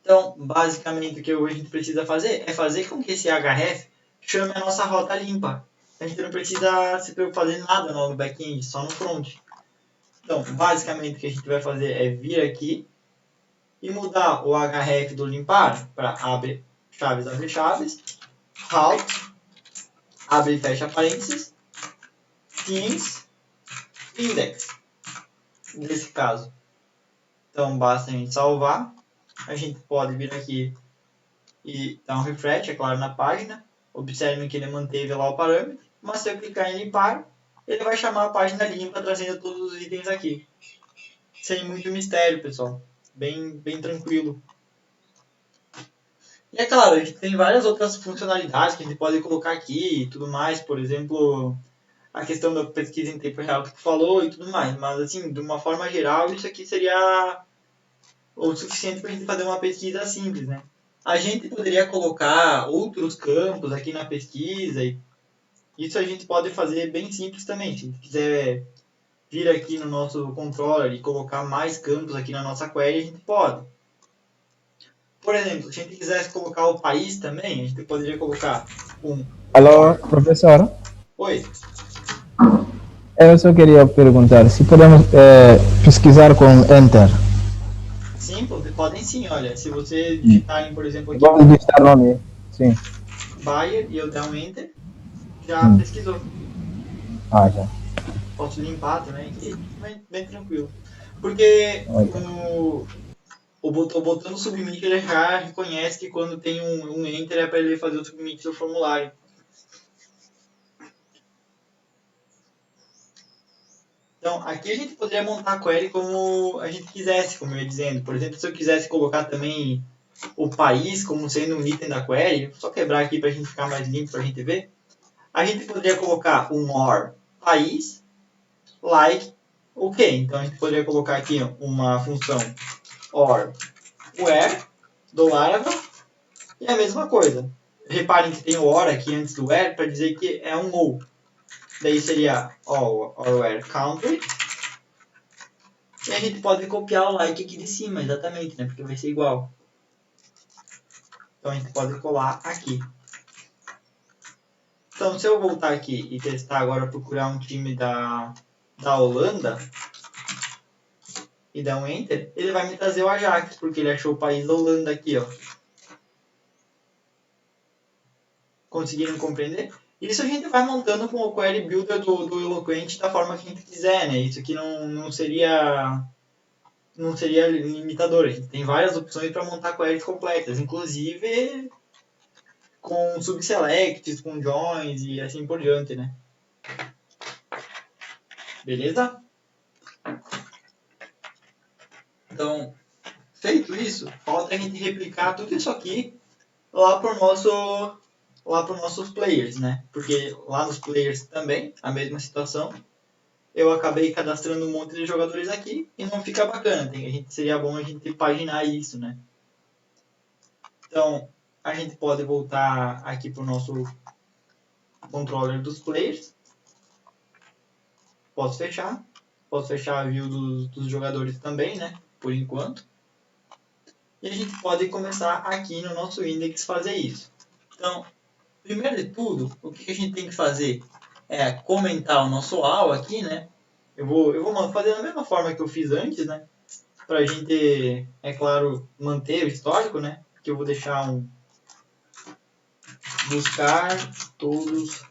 Então, basicamente, o que a gente precisa fazer é fazer com que esse href chame a nossa rota limpa. A gente não precisa se preocupar de nada no back-end, só no front. Então, basicamente, o que a gente vai fazer é vir aqui e mudar o href do limpar para abre chaves, halt, abre e fecha parênteses, themes, index, nesse caso. Então, basta a gente salvar. A gente pode vir aqui e dar um refresh, é claro, na página. Observem que ele manteve lá o parâmetro. Mas se eu clicar em limpar, ele vai chamar a página limpa, trazendo todos os itens aqui. Sem muito mistério, pessoal. Bem tranquilo. E é claro, a gente tem várias outras funcionalidades que a gente pode colocar aqui e tudo mais. Por exemplo, a questão da pesquisa em tempo real que tu falou e tudo mais. Mas, assim, de uma forma geral, isso aqui seria o suficiente para a gente fazer uma pesquisa simples, né? A gente poderia colocar outros campos aqui na pesquisa e isso a gente pode fazer bem simples também. Se a gente quiser vir aqui no nosso controller e colocar mais campos aqui na nossa query, a gente pode. Por exemplo, se a gente quisesse colocar o país também, a gente poderia colocar um Alô, professor? Oi. Eu só queria perguntar se podemos pesquisar com Enter. Sim, podem sim, olha. Se você digitarem, por exemplo, aqui Vamos digitar o nome. Sim. Bayer e eu der um Enter, já Hum. pesquisou. Ah, já. Posso limpar também aqui, bem tranquilo. Porque o botão do submit ele já reconhece que quando tem um Enter é para ele fazer o submit do formulário. Então, aqui a gente poderia montar a query como a gente quisesse, como eu ia dizendo. Por exemplo, se eu quisesse colocar também o país como sendo um item da query, só quebrar aqui para a gente ficar mais limpo, para a gente ver. A gente poderia colocar um OR país, like, ok. Então, a gente poderia colocar aqui uma função OR where, do Laravel, e a mesma coisa. Reparem que tem o OR aqui antes do where para dizer que é um ou. Daí seria or where country. E a gente pode copiar o like aqui de cima, exatamente, né? Porque vai ser igual. Então a gente pode colar aqui. Então se eu voltar aqui e testar agora, procurar um time da Holanda e dar um Enter, ele vai me trazer o Ajax, porque ele achou o país da Holanda aqui, ó. Conseguiram compreender? Isso a gente vai montando com o Query Builder do Eloquent da forma que a gente quiser, né? Isso aqui não seria limitador. A gente tem várias opções para montar queries completas, inclusive com subselects, com joins e assim por diante, né? Beleza? Então, feito isso, falta a gente replicar tudo isso aqui lá para os nossos players, né? Porque lá nos players também, a mesma situação. Eu acabei cadastrando um monte de jogadores aqui e não fica bacana. Seria bom a gente paginar isso, né? Então, a gente pode voltar aqui para o nosso controller dos players. Posso fechar a view dos jogadores também, né? Por enquanto. E a gente pode começar aqui no nosso index fazer isso. Então, primeiro de tudo, o que a gente tem que fazer é comentar o nosso AL aqui, né? Eu vou fazer da mesma forma que eu fiz antes, né? Para a gente, é claro, manter o histórico, né? Que eu vou deixar um buscar todos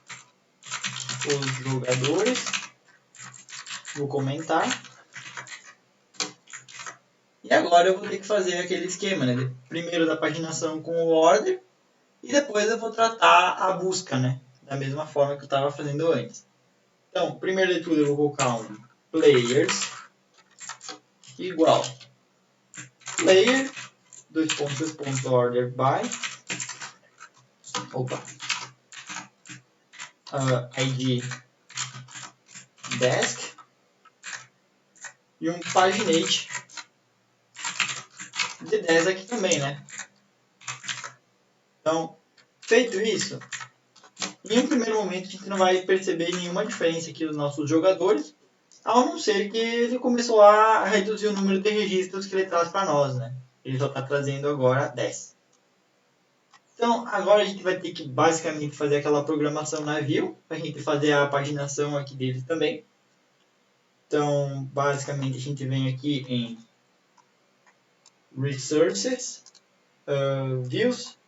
os jogadores. Vou comentar. E agora eu vou ter que fazer aquele esquema, né? Primeiro da paginação com o order e depois eu vou tratar a busca, né? Da mesma forma que eu estava fazendo antes. Então, primeiro de tudo eu vou colocar um players igual player order by id desk e um paginate de 10 aqui também, né? Então, feito isso, em um primeiro momento a gente não vai perceber nenhuma diferença aqui dos nossos jogadores, ao não ser que ele começou a reduzir o número de registros que ele traz para nós, né? Ele só está trazendo agora 10. Então, agora a gente vai ter que basicamente fazer aquela programação na view, para a gente fazer a paginação aqui dele também. Então, basicamente a gente vem aqui em Resources, Views,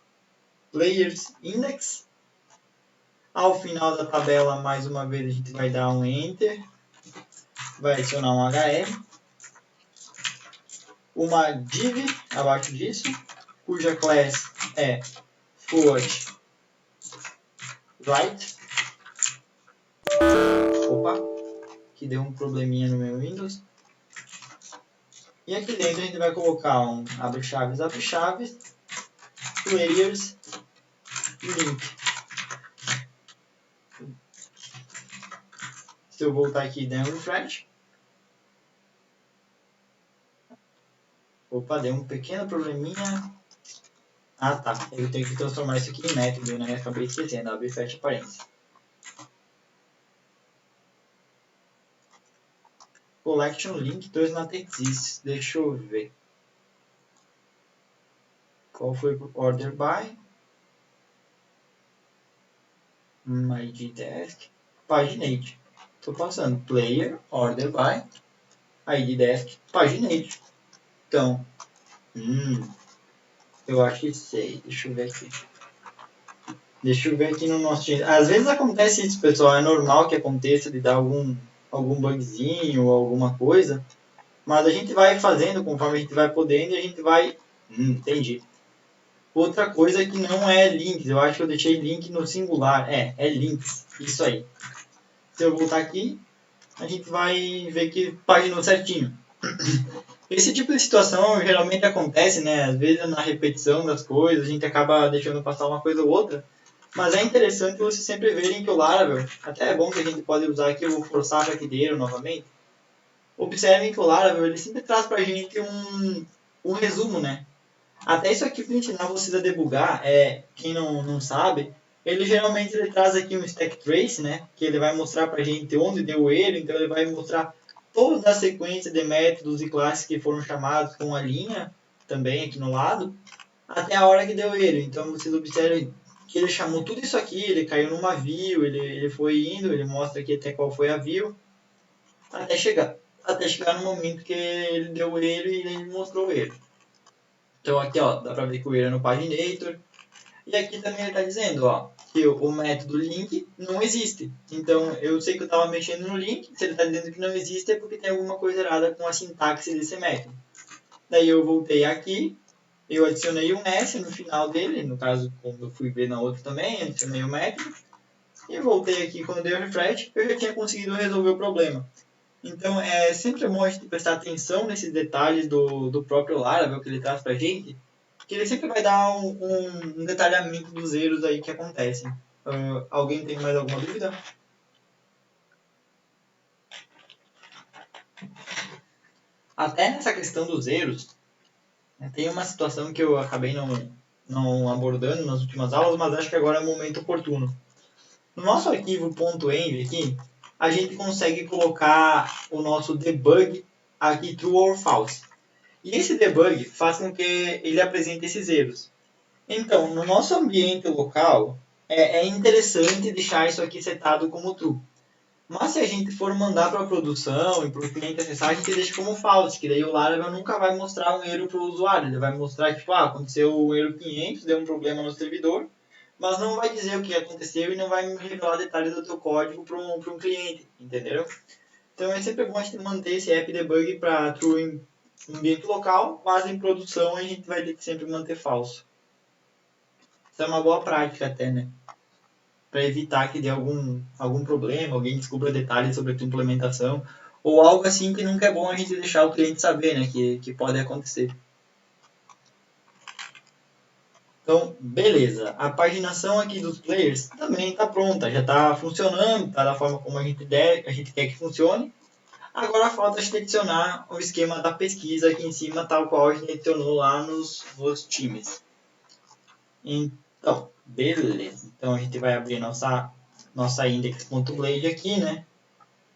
Players Index. Ao final da tabela, mais uma vez, a gente vai dar um Enter, vai adicionar um HR, uma div abaixo disso, cuja class é float right. Opa, que deu um probleminha no meu Windows. E aqui dentro a gente vai colocar um abre chaves, players, link. Se eu voltar aqui e der um refresh. Opa, deu um pequeno probleminha. Ah, tá. Eu tenho que transformar isso aqui em método, né? Acabei esquecendo. Abre e fecha parênteses. Collection link 2 not exists. Deixa eu ver. Qual foi o order by? ID desk, paginate. Estou passando player, order by, ID desk, paginate. Então, eu acho que sei. Deixa eu ver aqui. Deixa eu ver aqui no nosso... Às vezes acontece isso, pessoal. É normal que aconteça de dar algum bugzinho ou alguma coisa. Mas a gente vai fazendo conforme a gente vai podendo e a gente vai... entendi. Outra coisa que não é links. Eu acho que eu deixei link no singular. É links. Isso aí. Se eu voltar aqui, a gente vai ver que paginou certinho. Esse tipo de situação geralmente acontece, né? Às vezes na repetição das coisas, a gente acaba deixando passar uma coisa ou outra. Mas é interessante vocês sempre verem que o Laravel, até é bom que a gente pode usar aqui, eu vou forçar a jaquideiro novamente. Observem que o Laravel, ele sempre traz pra gente um resumo, né? Até isso aqui para ensinar vocês a debugar, quem não sabe, ele geralmente traz aqui um stack trace, né? Que ele vai mostrar pra gente onde deu o erro, então ele vai mostrar toda a sequência de métodos e classes que foram chamados com a linha, também aqui no lado, até a hora que deu o erro. Então vocês observem que ele chamou tudo isso aqui, ele caiu numa view, ele foi indo, ele mostra aqui até qual foi a view, até chegar no momento que ele deu o erro e ele mostrou o erro. Então aqui, ó, dá pra ver que o erro é no paginator. E aqui também ele está dizendo, ó, que o método link não existe. Então eu sei que eu estava mexendo no link, se ele está dizendo que não existe é porque tem alguma coisa errada com a sintaxe desse método. Daí eu voltei aqui, eu adicionei um S no final dele, no caso, quando eu fui ver na outra também, adicionei o método. E voltei aqui, quando dei o refresh, eu já tinha conseguido resolver o problema. Então é sempre bom a gente prestar atenção nesses detalhes do próprio Laravel que ele traz pra gente, que ele sempre vai dar um detalhamento dos erros aí que acontecem. Alguém tem mais alguma dúvida? Até nessa questão dos erros, tem uma situação que eu acabei não abordando nas últimas aulas, mas acho que agora é o momento oportuno. No nosso arquivo .env aqui, a gente consegue colocar o nosso debug aqui true or false. E esse debug faz com que ele apresente esses erros. Então, no nosso ambiente local, é interessante deixar isso aqui setado como true. Mas se a gente for mandar para a produção e para o cliente acessar, a gente deixa como false, que daí o Laravel nunca vai mostrar um erro para o usuário. Ele vai mostrar que aconteceu um erro 500, deu um problema no servidor, mas não vai dizer o que aconteceu e não vai revelar detalhes do teu código para um cliente, entendeu? Então é sempre bom a gente manter esse app debug para true em ambiente local, mas em produção a gente vai ter que sempre manter falso. Isso é uma boa prática até, né? Para evitar que dê algum problema, alguém descubra detalhes sobre a tua implementação, ou algo assim que nunca é bom a gente deixar o cliente saber, né? Que pode acontecer. Então, beleza. A paginação aqui dos players também está pronta, já está funcionando, está da forma como a gente quer que funcione. Agora falta a gente adicionar o esquema da pesquisa aqui em cima, tal qual a gente adicionou lá nos times. Então, beleza. Então a gente vai abrir nossa index.blade aqui, né?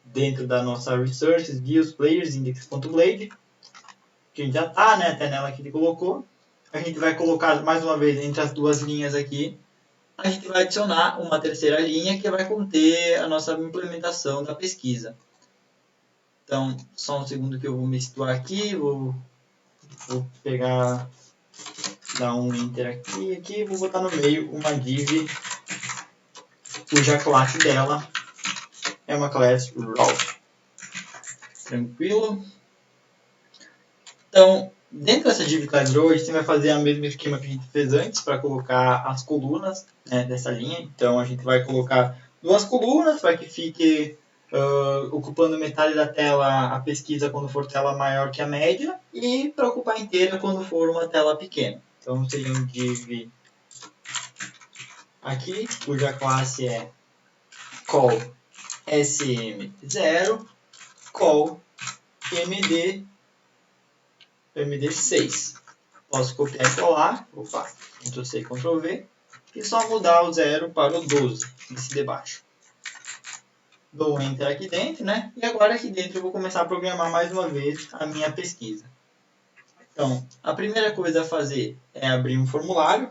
Dentro da nossa resources, views, players, index.blade. Que a gente já tá, né? Até nela que ele colocou. A gente vai colocar mais uma vez entre as duas linhas aqui. A gente vai adicionar uma terceira linha que vai conter a nossa implementação da pesquisa. Então, só um segundo que eu vou me situar aqui. Vou pegar... dar um enter aqui, vou botar no meio uma div cuja classe dela é uma classe raw. Tranquilo? Então, dentro dessa div class raw, a gente vai fazer o mesmo esquema que a gente fez antes para colocar as colunas, né, dessa linha. Então, a gente vai colocar duas colunas para que fique ocupando metade da tela a pesquisa quando for tela maior que a média e para ocupar inteira quando for uma tela pequena. Então, seria um div aqui, cuja classe é call sm0, call md6. Posso copiar e colar, Ctrl+C, Ctrl+V, e só mudar o 0 para o 12, nesse de baixo. Dou um Enter aqui dentro, né? E agora aqui dentro eu vou começar a programar mais uma vez a minha pesquisa. Então, a primeira coisa a fazer é abrir um formulário.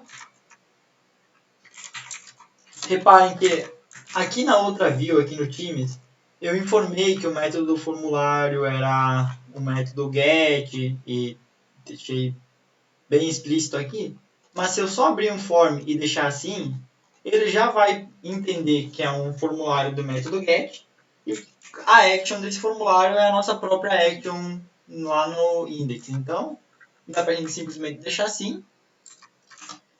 Reparem que aqui na outra view, aqui no Teams, eu informei que o método do formulário era o método get e deixei bem explícito aqui. Mas se eu só abrir um form e deixar assim, ele já vai entender que é um formulário do método get e a action desse formulário é a nossa própria action lá no index. Então, dá pra gente simplesmente deixar assim.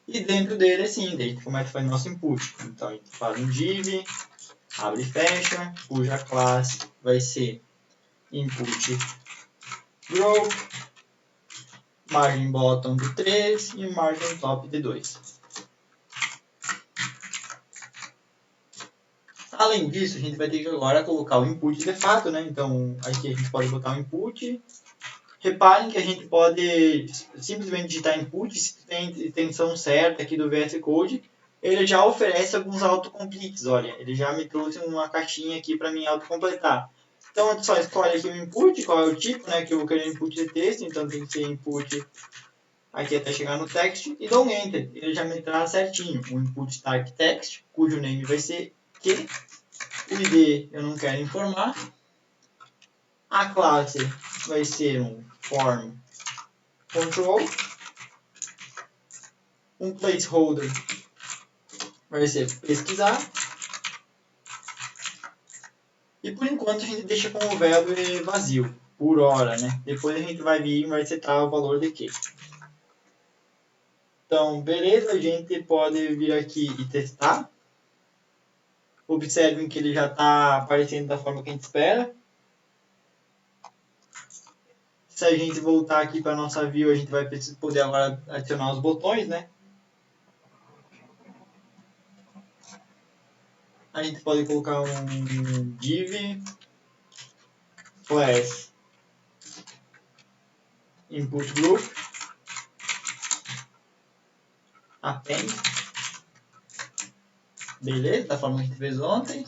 E dentro dele, assim, a gente começa a fazer nosso input. Então, a gente faz um div, abre e fecha, cuja classe vai ser input group, margem bottom de 3 e margem top de 2. Além disso, a gente vai ter que agora colocar o input de fato, né? Então, aqui a gente pode botar o input. Reparem que a gente pode simplesmente digitar input, se tem intenção certa aqui do VS Code, ele já oferece alguns autocompletes, olha, ele já me trouxe uma caixinha aqui para mim autocompletar. Então, a gente só escolhe aqui o input, qual é o tipo, né, que eu vou querer input de texto, então tem que ser input aqui até chegar no text, e dou um enter, ele já me traz certinho, o input type text, cujo name vai ser que, o ID eu não quero informar, a classe vai ser um form control, um placeholder vai ser pesquisar, e por enquanto a gente deixa com o value vazio, por hora, né? Depois a gente vai vir e vai setar o valor de que. Então, beleza, a gente pode vir aqui e testar. Observem que ele já está aparecendo da forma que a gente espera. Se a gente voltar aqui para a nossa view, a gente vai poder agora adicionar os botões, né? A gente pode colocar um div class input group append, beleza, da forma que a gente fez ontem.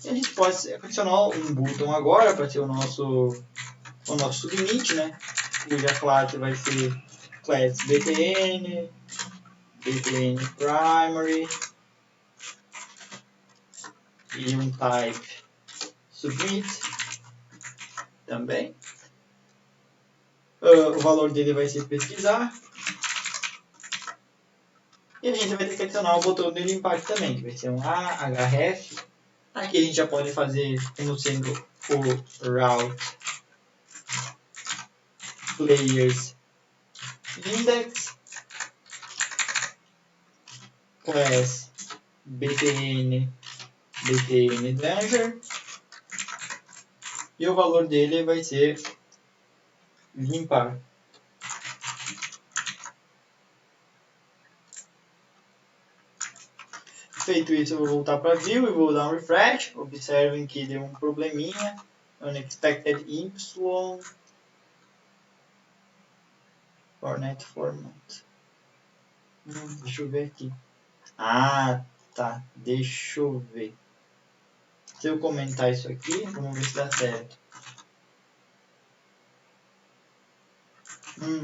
E a gente pode adicionar um button agora para ser o nosso submit, né? Cuja classe vai ser class btn, btn primary e um type submit também. O valor dele vai ser pesquisar. E a gente vai ter que adicionar o botão de limpar também, que vai ser um href. Aqui a gente já pode fazer como sendo o route players index class btn danger e o valor dele vai ser limpar. Feito isso, eu vou voltar para a view e vou dar um refresh. Observem que deu um probleminha. Unexpected y format format. Deixa eu ver aqui. Ah, tá. Deixa eu ver. Se eu comentar isso aqui, vamos ver se dá certo.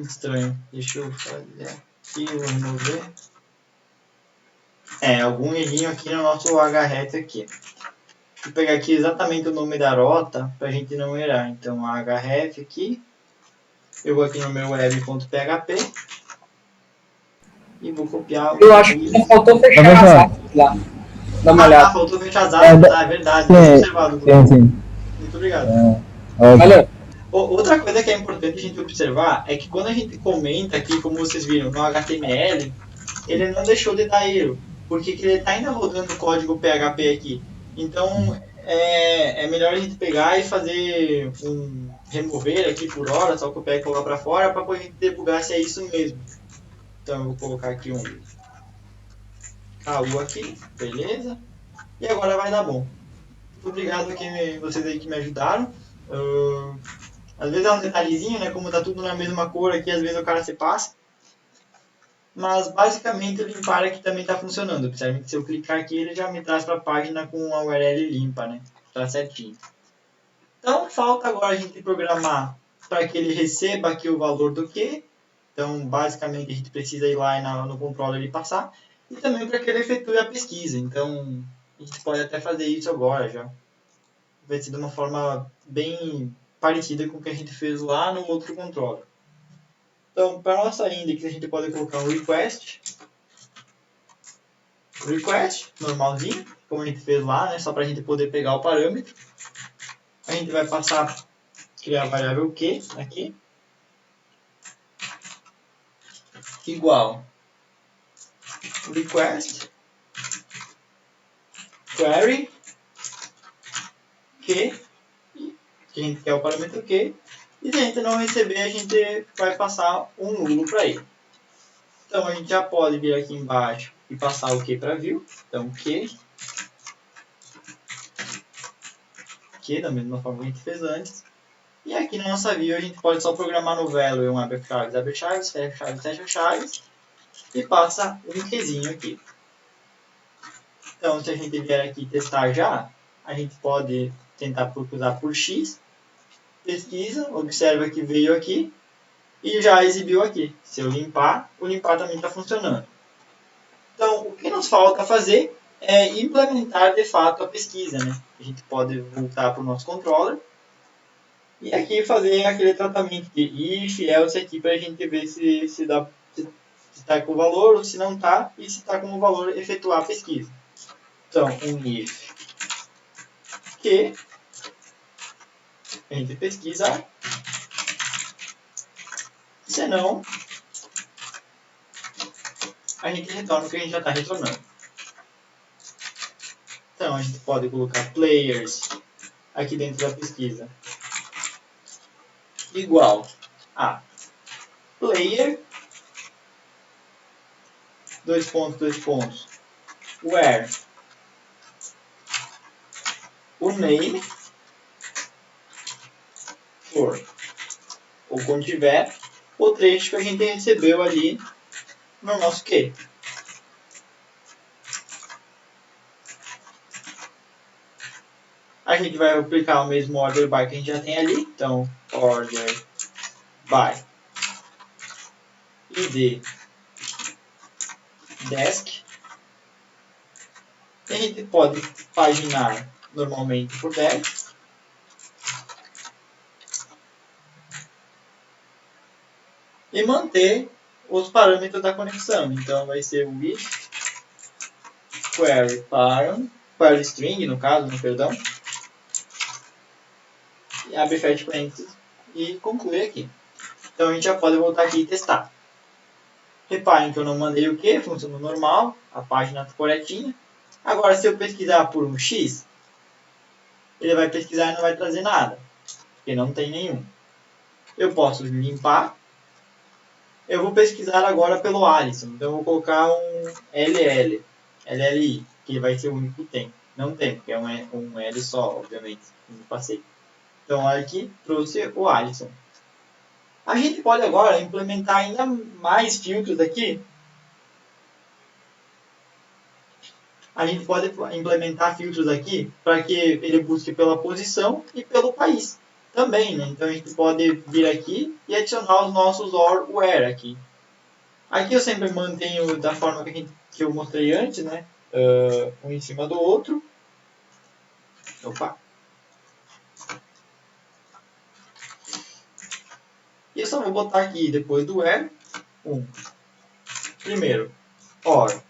Estranho. Deixa eu fazer aqui, vou remover. Algum errinho aqui no nosso href aqui. Vou pegar aqui exatamente o nome da rota para a gente não errar. Então, href aqui. Eu vou aqui no meu web.php e vou copiar. Eu acho que faltou fechar as aspas lá. Dá uma olhada. Faltou fechar as aspas, é verdade. Observado. Sim. Muito obrigado. Valeu. Outra coisa que é importante a gente observar é que quando a gente comenta aqui, como vocês viram, no HTML, ele não deixou de dar erro, porque ele está ainda rodando o código PHP aqui. Então, é melhor a gente pegar e fazer um remover aqui por hora, só copiar e colocar para fora, para poder debugar se é isso mesmo. Então, eu vou colocar aqui um KU aqui, beleza? E agora vai dar bom. Muito obrigado a vocês aí que me ajudaram. Às vezes é um detalhezinho, né? Como tá tudo na mesma cor aqui, às vezes o cara se passa. Mas basicamente o limpar aqui também está funcionando. Observe que se eu clicar aqui, ele já me traz para a página com a URL limpa, né? Tá certinho. Então falta agora a gente programar para que ele receba aqui o valor do que Então, basicamente, a gente precisa ir lá no controller e passar. E também para que ele efetue a pesquisa. Então, a gente pode até fazer isso agora já. Vai ser de uma forma bem parecida com o que a gente fez lá no outro controller. Então, para nossa index, a gente pode colocar um request. Request, normalzinho, como a gente fez lá, né? Só para a gente poder pegar o parâmetro. A gente vai passar, criar a variável Q aqui. Igual request query Q, que a gente quer o parâmetro Q. E se a gente não receber, a gente vai passar um nulo para ele. Então, a gente já pode vir aqui embaixo e passar o Q para view. Então, Q, da mesma forma que a gente fez antes. E aqui na nossa view, a gente pode só programar no value um abre chaves, fecha chaves. E passa um Qzinho aqui. Então, se a gente vier aqui testar já, a gente pode tentar procurar por X. Pesquisa, observa que veio aqui. E já exibiu aqui. Se eu limpar, o limpar também está funcionando. Então, o que nos falta fazer é implementar de fato a pesquisa, né? A gente pode voltar para o nosso controller e aqui fazer aquele tratamento de if, else aqui para a gente ver se está com o valor ou se não está e se está com o valor efetuar a pesquisa. Então, um if que a gente pesquisa. Se não, a gente retorna o que a gente já está retornando. Então, a gente pode colocar players aqui dentro da pesquisa igual a player, dois pontos, where o name for, ou quando tiver, o trecho que a gente recebeu ali no nosso Q. A gente vai aplicar o mesmo order by que a gente já tem ali. Então, order by id desk. E a gente pode paginar normalmente por desk. E manter os parâmetros da conexão. Então, vai ser o if query param, query string no caso, né, perdão. E abre fecha parênteses e conclui aqui. Então, a gente já pode voltar aqui e testar. Reparem que eu não mandei o que, funcionou normal, a página está corretinha. Agora, se eu pesquisar por um X, ele vai pesquisar e não vai trazer nada, porque não tem nenhum. Eu posso limpar. Eu vou pesquisar agora pelo Alisson, então eu vou colocar um LLI, que vai ser o único que tem. Não tem, porque é um L só, obviamente, não passei. Então, aqui trouxe o Alisson. A gente pode agora implementar ainda mais filtros aqui. A gente pode implementar filtros aqui para que ele busque pela posição e pelo país também, né? Então a gente pode vir aqui e adicionar os nossos or where aqui. Aqui eu sempre mantenho da forma que eu mostrei antes, né? Um em cima do outro. Opa! E eu só vou botar aqui, depois do where, primeiro, or,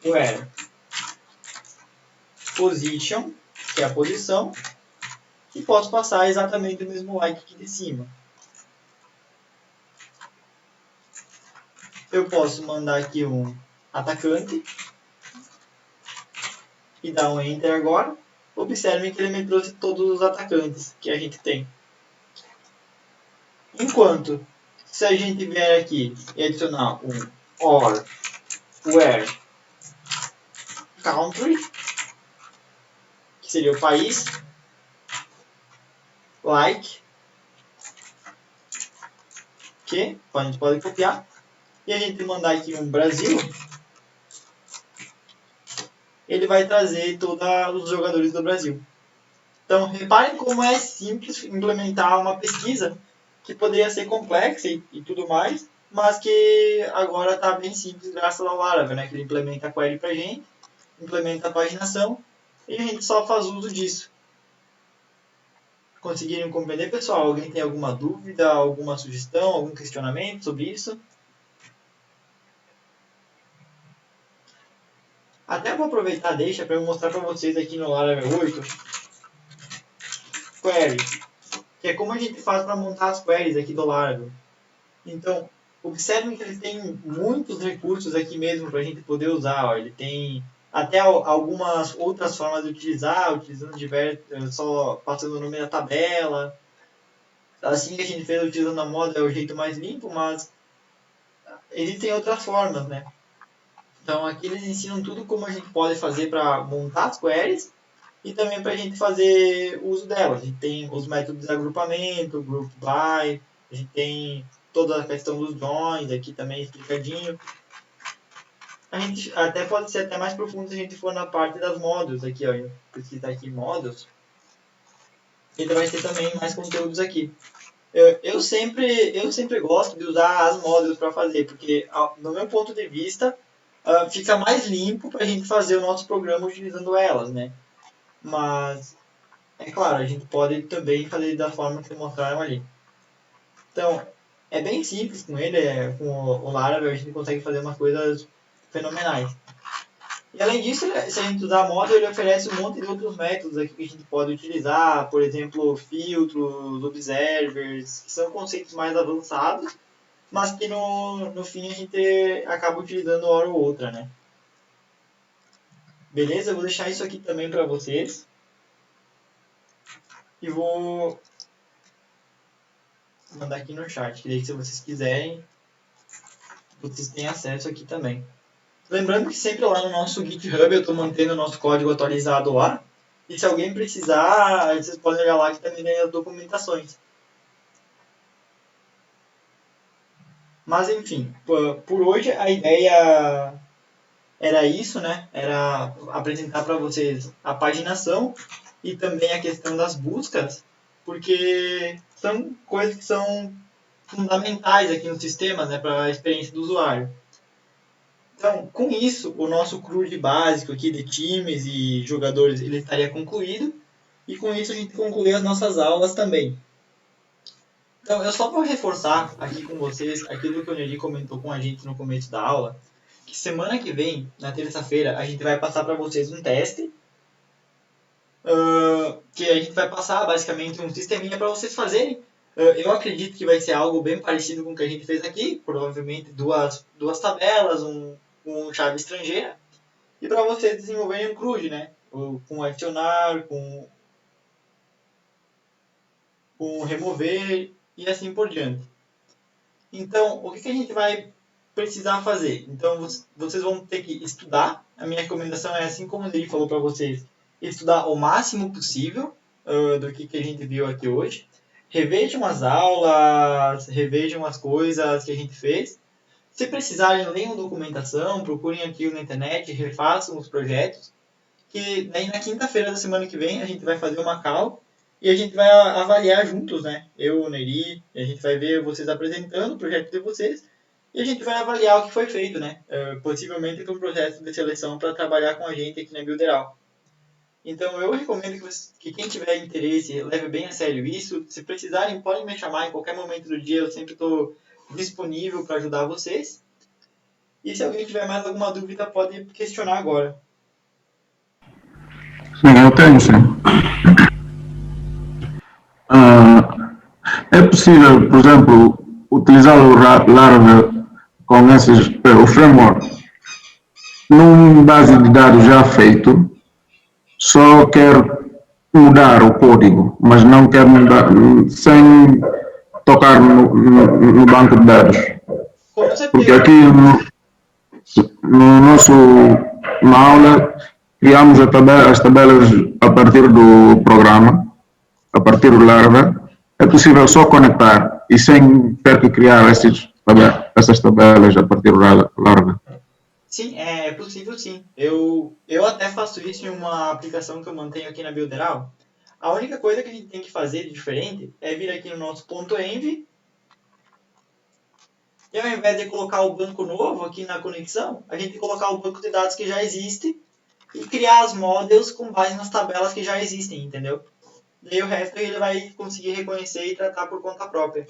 where, position, que é a posição, e posso passar exatamente o mesmo like aqui de cima. Eu posso mandar aqui um atacante e dar um enter agora. Observem que ele me trouxe todos os atacantes que a gente tem. Enquanto, se a gente vier aqui e adicionar um or, where, country, que seria o país, like, que a gente pode copiar, e a gente mandar aqui um Brasil, ele vai trazer todos os jogadores do Brasil. Então, reparem como é simples implementar uma pesquisa que poderia ser complexa e tudo mais, mas que agora está bem simples graças ao Laravel, né? Que ele implementa a query para a gente, implementa a paginação e a gente só faz uso disso. Conseguiram compreender, pessoal? Alguém tem alguma dúvida, alguma sugestão, algum questionamento sobre isso? Até vou aproveitar deixa para eu mostrar para vocês aqui no Laravel 8 query, que é como a gente faz para montar as queries aqui do Laravel. Então, observem que ele tem muitos recursos aqui mesmo para a gente poder usar. Ó. Ele tem até algumas outras formas de utilizar, utilizando só passando o nome da tabela. Assim que a gente fez utilizando a moda é o jeito mais limpo, mas existem outras formas, né? Então aqui eles ensinam tudo como a gente pode fazer para montar as queries e também para a gente fazer uso delas. A gente tem os métodos de agrupamento, group by, a gente tem toda a questão dos joins aqui também explicadinho. A gente até pode ser até mais profundo se a gente for na parte das modules aqui, ó, pesquisar aqui modules. Ele vai ter também mais conteúdos aqui. Eu sempre gosto de usar as modules para fazer, porque no meu ponto de vista fica mais limpo para a gente fazer o nosso programa utilizando elas, né? Mas é claro, a gente pode também fazer da forma que mostraram ali. Então, é bem simples com ele, com o Laravel a gente consegue fazer umas coisas fenomenais. E além disso, se a gente usar modo, ele oferece um monte de outros métodos aqui que a gente pode utilizar, por exemplo, filtros, observers, que são conceitos mais avançados, mas que no fim a gente acaba utilizando uma hora ou outra, né? Beleza? Eu vou deixar isso aqui também para vocês. E vou mandar aqui no chat, que daí se vocês quiserem, vocês têm acesso aqui também. Lembrando que sempre lá no nosso GitHub eu estou mantendo o nosso código atualizado lá. E se alguém precisar, vocês podem olhar lá que também tem as documentações. Mas enfim, por hoje a ideia era isso, né? Era apresentar para vocês a paginação e também a questão das buscas, porque são coisas que são fundamentais aqui no sistema, né, para a experiência do usuário. Então, com isso, o nosso CRUD básico aqui de times e jogadores ele estaria concluído, e com isso a gente conclui as nossas aulas também. Então, eu só vou reforçar aqui com vocês aquilo que o Neri comentou com a gente no começo da aula, que semana que vem, na terça-feira, a gente vai passar para vocês um teste, que a gente vai passar basicamente um sisteminha para vocês fazerem. Eu acredito que vai ser algo bem parecido com o que a gente fez aqui, provavelmente duas tabelas, com chave estrangeira, e para vocês desenvolverem um CRUD, né? Com adicionar, com remover e assim por diante. Então, o que a gente vai precisar fazer? Então, vocês vão ter que estudar. A minha recomendação é, assim como ele falou para vocês, estudar o máximo possível do que a gente viu aqui hoje. Revejam as aulas, revejam as coisas que a gente fez. Se precisarem, leiam documentação, procurem aqui na internet, refaçam os projetos. Que daí na quinta-feira da semana que vem a gente vai fazer uma call e a gente vai avaliar juntos, né? Eu, o Neri, a gente vai ver vocês apresentando o projeto de vocês e a gente vai avaliar o que foi feito, né? Possivelmente com um processo de seleção para trabalhar com a gente aqui na Builderal. Então eu recomendo que quem tiver interesse leve bem a sério isso. Se precisarem, podem me chamar em qualquer momento do dia, eu sempre estou disponível para ajudar vocês. E se alguém tiver mais alguma dúvida, pode questionar agora. Sim, eu tenho, sim. É possível, por exemplo, utilizar o Laravel com o framework num base de dados já feito, só quer mudar o código, mas não quer mudar sem tocar no banco de dados. Porque aqui no nosso na aula criamos as tabelas a partir do programa, a partir do Laravel. É possível só conectar e sem ter que criar essas tabelas a partir do Laravel. Sim, é possível sim. Eu até faço isso em uma aplicação que eu mantenho aqui na Builderal. A única coisa que a gente tem que fazer de diferente é vir aqui no nosso .env E ao invés de colocar o banco novo aqui na conexão, a gente colocar o banco de dados que já existe e criar as models com base nas tabelas que já existem, entendeu? Daí o resto ele vai conseguir reconhecer e tratar por conta própria.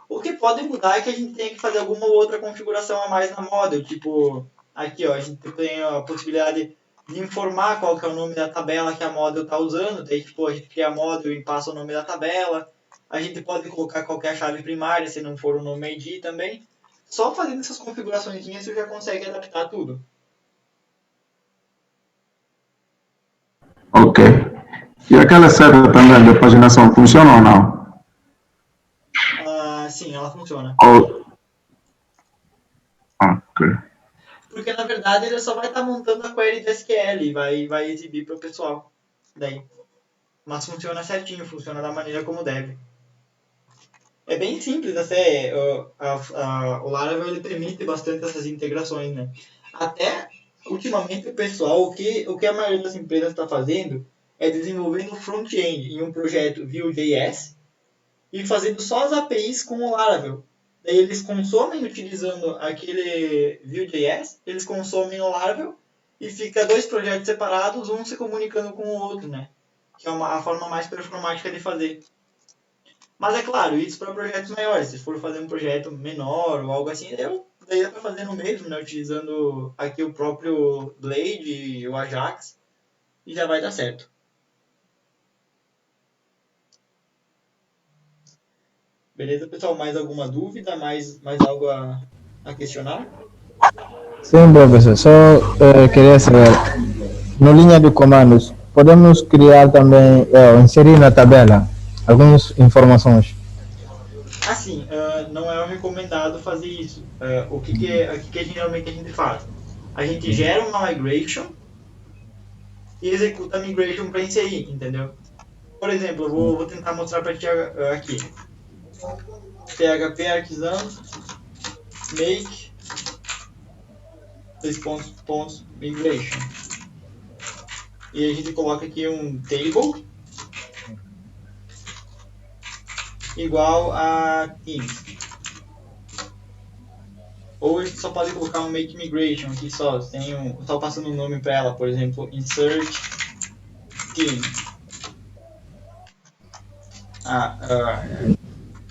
O que pode mudar é que a gente tenha que fazer alguma outra configuração a mais na model, tipo, aqui ó, a gente tem a possibilidade de informar qual que é o nome da tabela que a model está usando, daí tipo, a gente cria a model e passa o nome da tabela, a gente pode colocar qualquer chave primária, se não for o nome ID também. Só fazendo essas configurações você já consegue adaptar tudo. Ok. E aquela seta também da paginação funciona ou não? Sim, ela funciona. Ok. Porque na verdade ele só vai estar montando a query de SQL e vai exibir para o pessoal. Daí. Mas funciona certinho, funciona da maneira como deve. É bem simples, até o Laravel ele permite bastante essas integrações, né? Até ultimamente o pessoal, o que a maioria das empresas está fazendo é desenvolvendo front-end em um projeto Vue.js e fazendo só as APIs com o Laravel. Daí eles consomem utilizando aquele Vue.js, eles consomem o Laravel e fica dois projetos separados, um se comunicando com o outro, né? Que é a forma mais performática de fazer. Mas é claro, isso para projetos maiores. Se for fazer um projeto menor ou algo assim, daí dá para fazer no mesmo, né? Utilizando aqui o próprio Blade e o Ajax e já vai dar certo. Beleza, pessoal? Mais alguma dúvida? Mais algo a questionar? Sim, professor. Só queria saber, na linha de comandos, podemos criar também, inserir na tabela algumas informações. Assim, não é recomendado fazer isso. O que geralmente a gente faz? A gente gera uma migration e executa a migration para inserir, entendeu? Por exemplo, eu vou tentar mostrar para ti aqui. PHP artisan make migration. E a gente coloca aqui um table igual a teams. Ou a gente só pode colocar um make migration aqui só, só passando o nome para ela, por exemplo, insert team.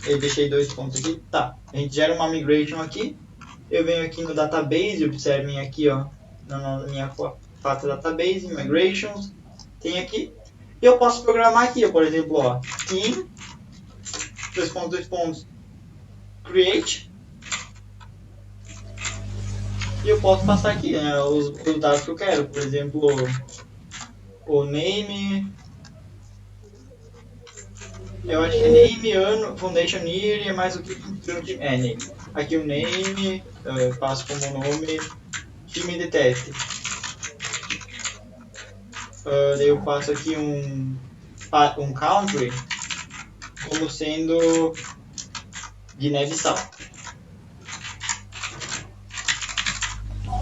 Eu deixei 2 pontos aqui. Tá, a gente gera uma migration aqui. Eu venho aqui no database, observem aqui, ó, na minha pasta database, migrations, tem aqui. E eu posso programar aqui, ó, por exemplo, ó, team, 2 pontos, create. E eu posso passar aqui, né, os dados que eu quero, por exemplo, o name, eu acho que é name, ano, foundation year e é mais o que name. Aqui o name, passo como nome, time de teste. Daí eu passo aqui um country como sendo Guiné-Bissau.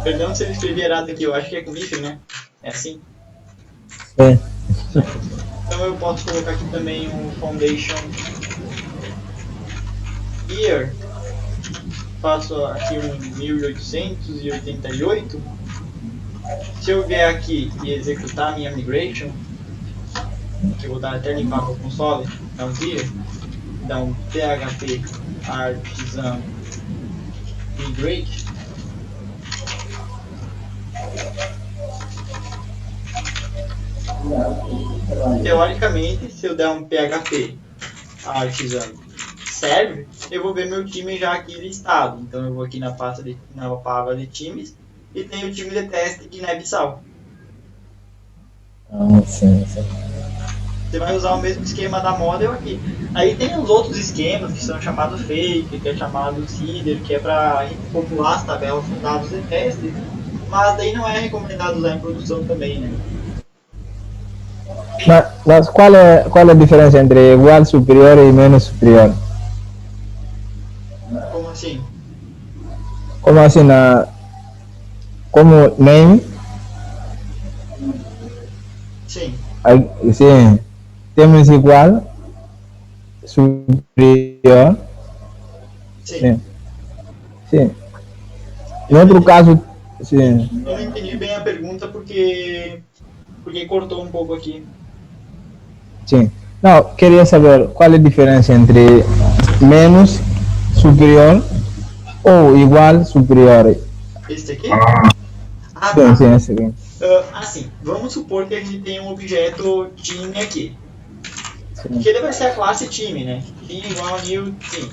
Perdão se eu escrevi errado aqui, eu acho que é com bife, né? É assim? Sim. Então eu posso colocar aqui também um foundation year. Faço aqui um 1888. Se eu vier aqui e executar a minha migration, que eu vou dar até limpar meu console, dar um clear, dar um php artisan migrate, teoricamente, se eu der um php artisan serve, eu vou ver meu time já aqui listado. Então eu vou aqui na pasta na aba de times e tem o time de teste Guiné-Bissau. Sim. Você vai usar o mesmo esquema da model aqui. Aí tem os outros esquemas que são chamados fake, que é chamado seeder, que é para popular as tabelas com dados de teste, mas daí não é recomendado usar em produção também, né? Mas qual é a diferença entre igual, superior e menos superior? Como assim? Como assim, como name? Sim. Sim, temos igual, superior. Sim. Sim. Em outro caso, sim. Eu não entendi bem a pergunta porque cortou um pouco aqui. Sim. Não, queria saber qual é a diferença entre menos, superior ou igual, superior. Esse aqui? Ah, Sim, tá. sim, esse aqui. Assim, vamos supor que a gente tem um objeto time aqui. Sim. Que ele vai ser a classe time, né? Team igual a new team.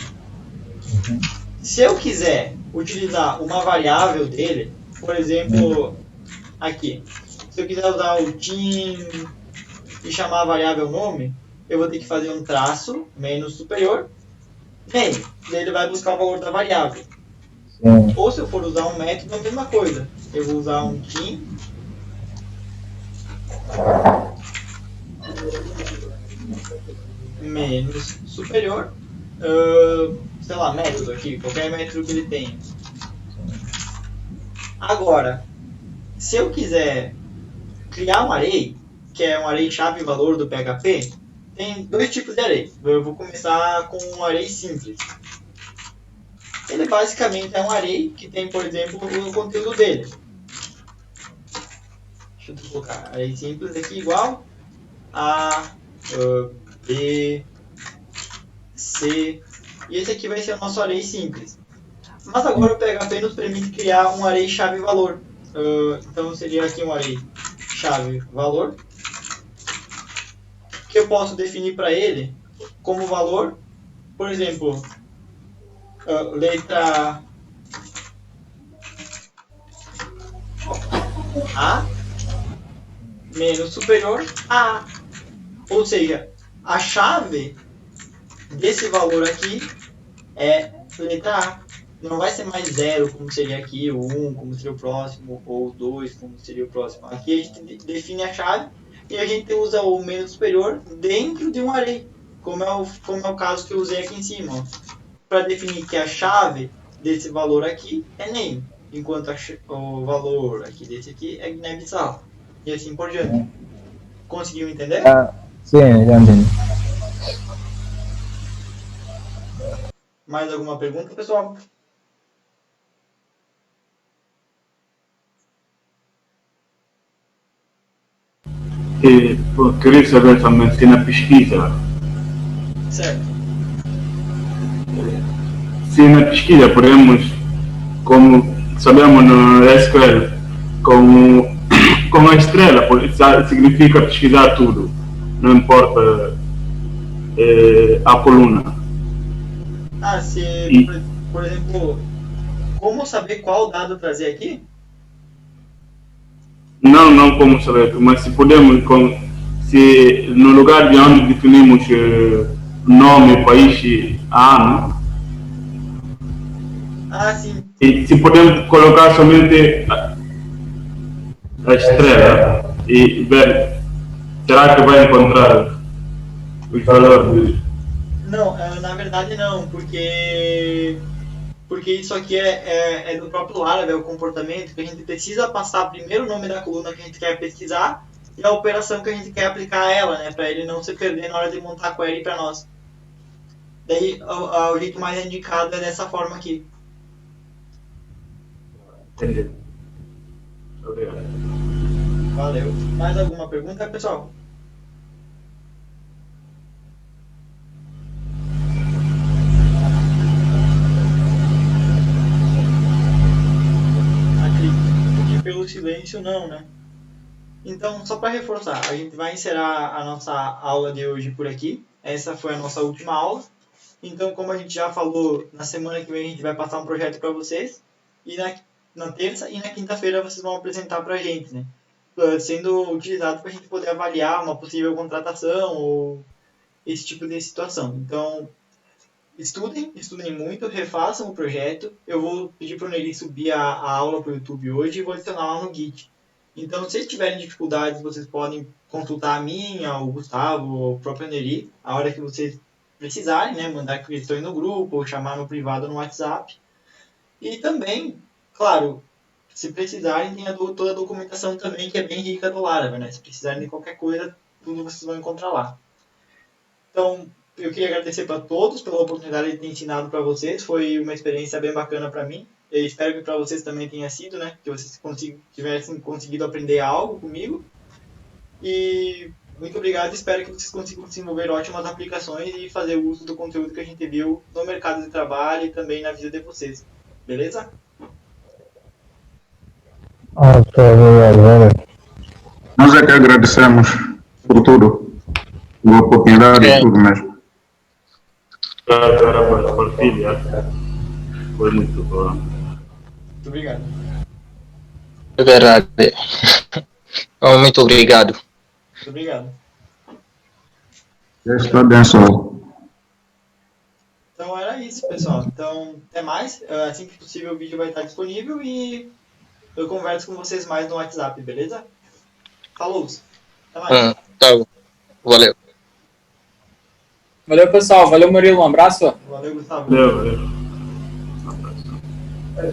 Se eu quiser utilizar uma variável dele, por exemplo, aqui. Se eu quiser usar o team e chamar a variável nome, eu vou ter que fazer um traço menos superior name. Daí ele vai buscar o valor da variável. Sim. Ou se eu for usar um método, a mesma coisa. Eu vou usar um team menos superior, sei lá, método aqui, qualquer método que ele tenha. Agora, se eu quiser criar um array, que é um array chave valor do PHP, tem dois tipos de array. Eu vou começar com um array simples. Ele basicamente é um array que tem, por exemplo, o conteúdo dele. Deixa eu colocar array simples aqui igual a B, C, e esse aqui vai ser o nosso array simples. Mas agora o PHP nos permite criar um array chave valor. Então seria aqui um array chave valor, que eu posso definir para ele como valor, por exemplo, letra A menos superior a A. Ou seja, a chave desse valor aqui é letra A. Não vai ser mais 0, como seria aqui, o 1, como seria o próximo, ou o 2, como seria o próximo. Aqui a gente define a chave e a gente usa o menos superior dentro de um array, como é o caso que eu usei aqui em cima. Para definir que a chave desse valor aqui é name, enquanto o valor aqui desse aqui é Guiné-Bissau. E assim por diante. Conseguiu entender? Ah, sim, já entendi. Mais alguma pergunta, pessoal? E queria saber também se na pesquisa, Certo. se na pesquisa podemos, como sabemos no SQL, com a estrela, significa pesquisar tudo, não importa a coluna. Ah, se, E, por exemplo, como saber qual dado trazer aqui? não como saber, mas se podemos, se no lugar de onde definimos nome, país e ano, Ah, sim. e se podemos colocar somente a estrela e ver, será que vai encontrar os valores? Não, na verdade não, porque isso aqui é do próprio Laravel, o comportamento, que a gente precisa passar primeiro o nome da coluna que a gente quer pesquisar e a operação que a gente quer aplicar a ela, né, para ele não se perder na hora de montar a query para nós. Daí o jeito mais indicado é dessa forma aqui. Entendi. Obrigado. Valeu. Mais alguma pergunta, pessoal? Acredito que pelo silêncio não, né? Então, só para reforçar, a gente vai encerrar a nossa aula de hoje por aqui. Essa foi a nossa última aula. Então, como a gente já falou, na semana que vem a gente vai passar um projeto para vocês. E na terça e na quinta-feira vocês vão apresentar para a gente, né? Sendo utilizado para a gente poder avaliar uma possível contratação ou esse tipo de situação. Então, estudem muito, refaçam o projeto. Eu vou pedir para o Neri subir a aula para o YouTube hoje e vou adicionar lá no Git. Então, se tiverem dificuldades, vocês podem consultar a minha, o Gustavo, o próprio Neri, a hora que vocês precisarem, né? Mandar questões no grupo ou chamar no privado no WhatsApp. E também, claro, se precisarem, tem toda a documentação também, que é bem rica do Laravel, né? Se precisarem de qualquer coisa, tudo vocês vão encontrar lá. Então, eu queria agradecer para todos pela oportunidade de ter ensinado para vocês. Foi uma experiência bem bacana para mim. Eu espero que para vocês também tenha sido, né? Que vocês tivessem conseguido aprender algo comigo. E muito obrigado. Espero que vocês consigam desenvolver ótimas aplicações e fazer uso do conteúdo que a gente viu no mercado de trabalho e também na vida de vocês. Beleza? Ok, obrigado, valeu. Nós é que agradecemos por tudo, pela oportunidade e tudo mesmo. Para partilha. Foi muito bom. Muito obrigado. É verdade. Oh, muito obrigado. Muito obrigado. Deus te abençoe. Então era isso, pessoal. Então, até mais. Assim que possível o vídeo vai estar disponível e eu converso com vocês mais no WhatsApp, beleza? Falou! Até mais. Tá bom. Valeu. Valeu, pessoal. Valeu, Murilo. Um abraço. Valeu, Gustavo. Valeu, valeu. É,